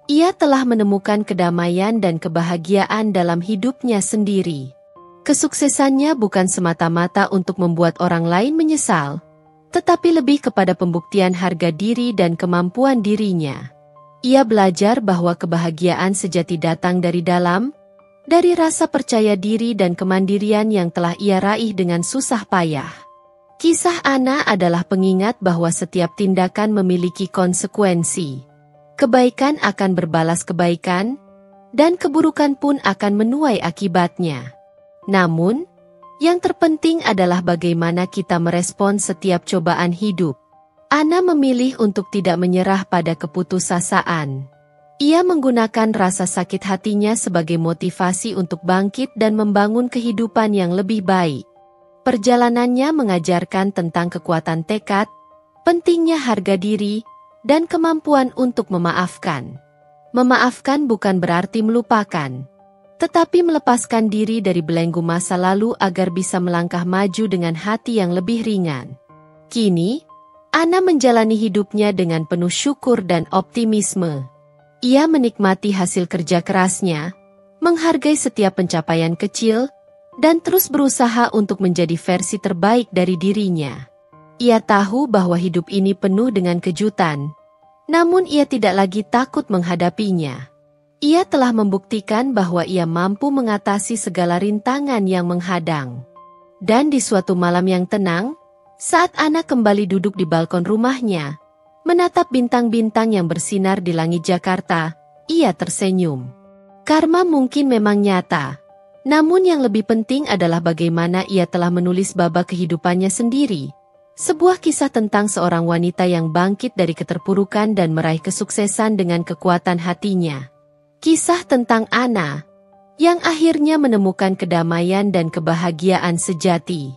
[SPEAKER 1] Ia telah menemukan kedamaian dan kebahagiaan dalam hidupnya sendiri. Kesuksesannya bukan semata-mata untuk membuat orang lain menyesal, tetapi lebih kepada pembuktian harga diri dan kemampuan dirinya. Ia belajar bahwa kebahagiaan sejati datang dari dalam, dari rasa percaya diri dan kemandirian yang telah ia raih dengan susah payah. Kisah Ana adalah pengingat bahwa setiap tindakan memiliki konsekuensi. Kebaikan akan berbalas kebaikan, dan keburukan pun akan menuai akibatnya. Namun, yang terpenting adalah bagaimana kita merespon setiap cobaan hidup. Ana memilih untuk tidak menyerah pada keputusasaan. Ia menggunakan rasa sakit hatinya sebagai motivasi untuk bangkit dan membangun kehidupan yang lebih baik. Perjalanannya mengajarkan tentang kekuatan tekad, pentingnya harga diri, dan kemampuan untuk memaafkan. Memaafkan bukan berarti melupakan, tetapi melepaskan diri dari belenggu masa lalu agar bisa melangkah maju dengan hati yang lebih ringan. Kini, Ana menjalani hidupnya dengan penuh syukur dan optimisme. Ia menikmati hasil kerja kerasnya, menghargai setiap pencapaian kecil, dan terus berusaha untuk menjadi versi terbaik dari dirinya. Ia tahu bahwa hidup ini penuh dengan kejutan. Namun ia tidak lagi takut menghadapinya. Ia telah membuktikan bahwa ia mampu mengatasi segala rintangan yang menghadang. Dan di suatu malam yang tenang, saat Ana kembali duduk di balkon rumahnya, menatap bintang-bintang yang bersinar di langit Jakarta, ia tersenyum. Karma mungkin memang nyata. Namun yang lebih penting adalah bagaimana ia telah menulis babak kehidupannya sendiri. Sebuah kisah tentang seorang wanita yang bangkit dari keterpurukan dan meraih kesuksesan dengan kekuatan hatinya. Kisah tentang Ana, yang akhirnya menemukan kedamaian dan kebahagiaan sejati.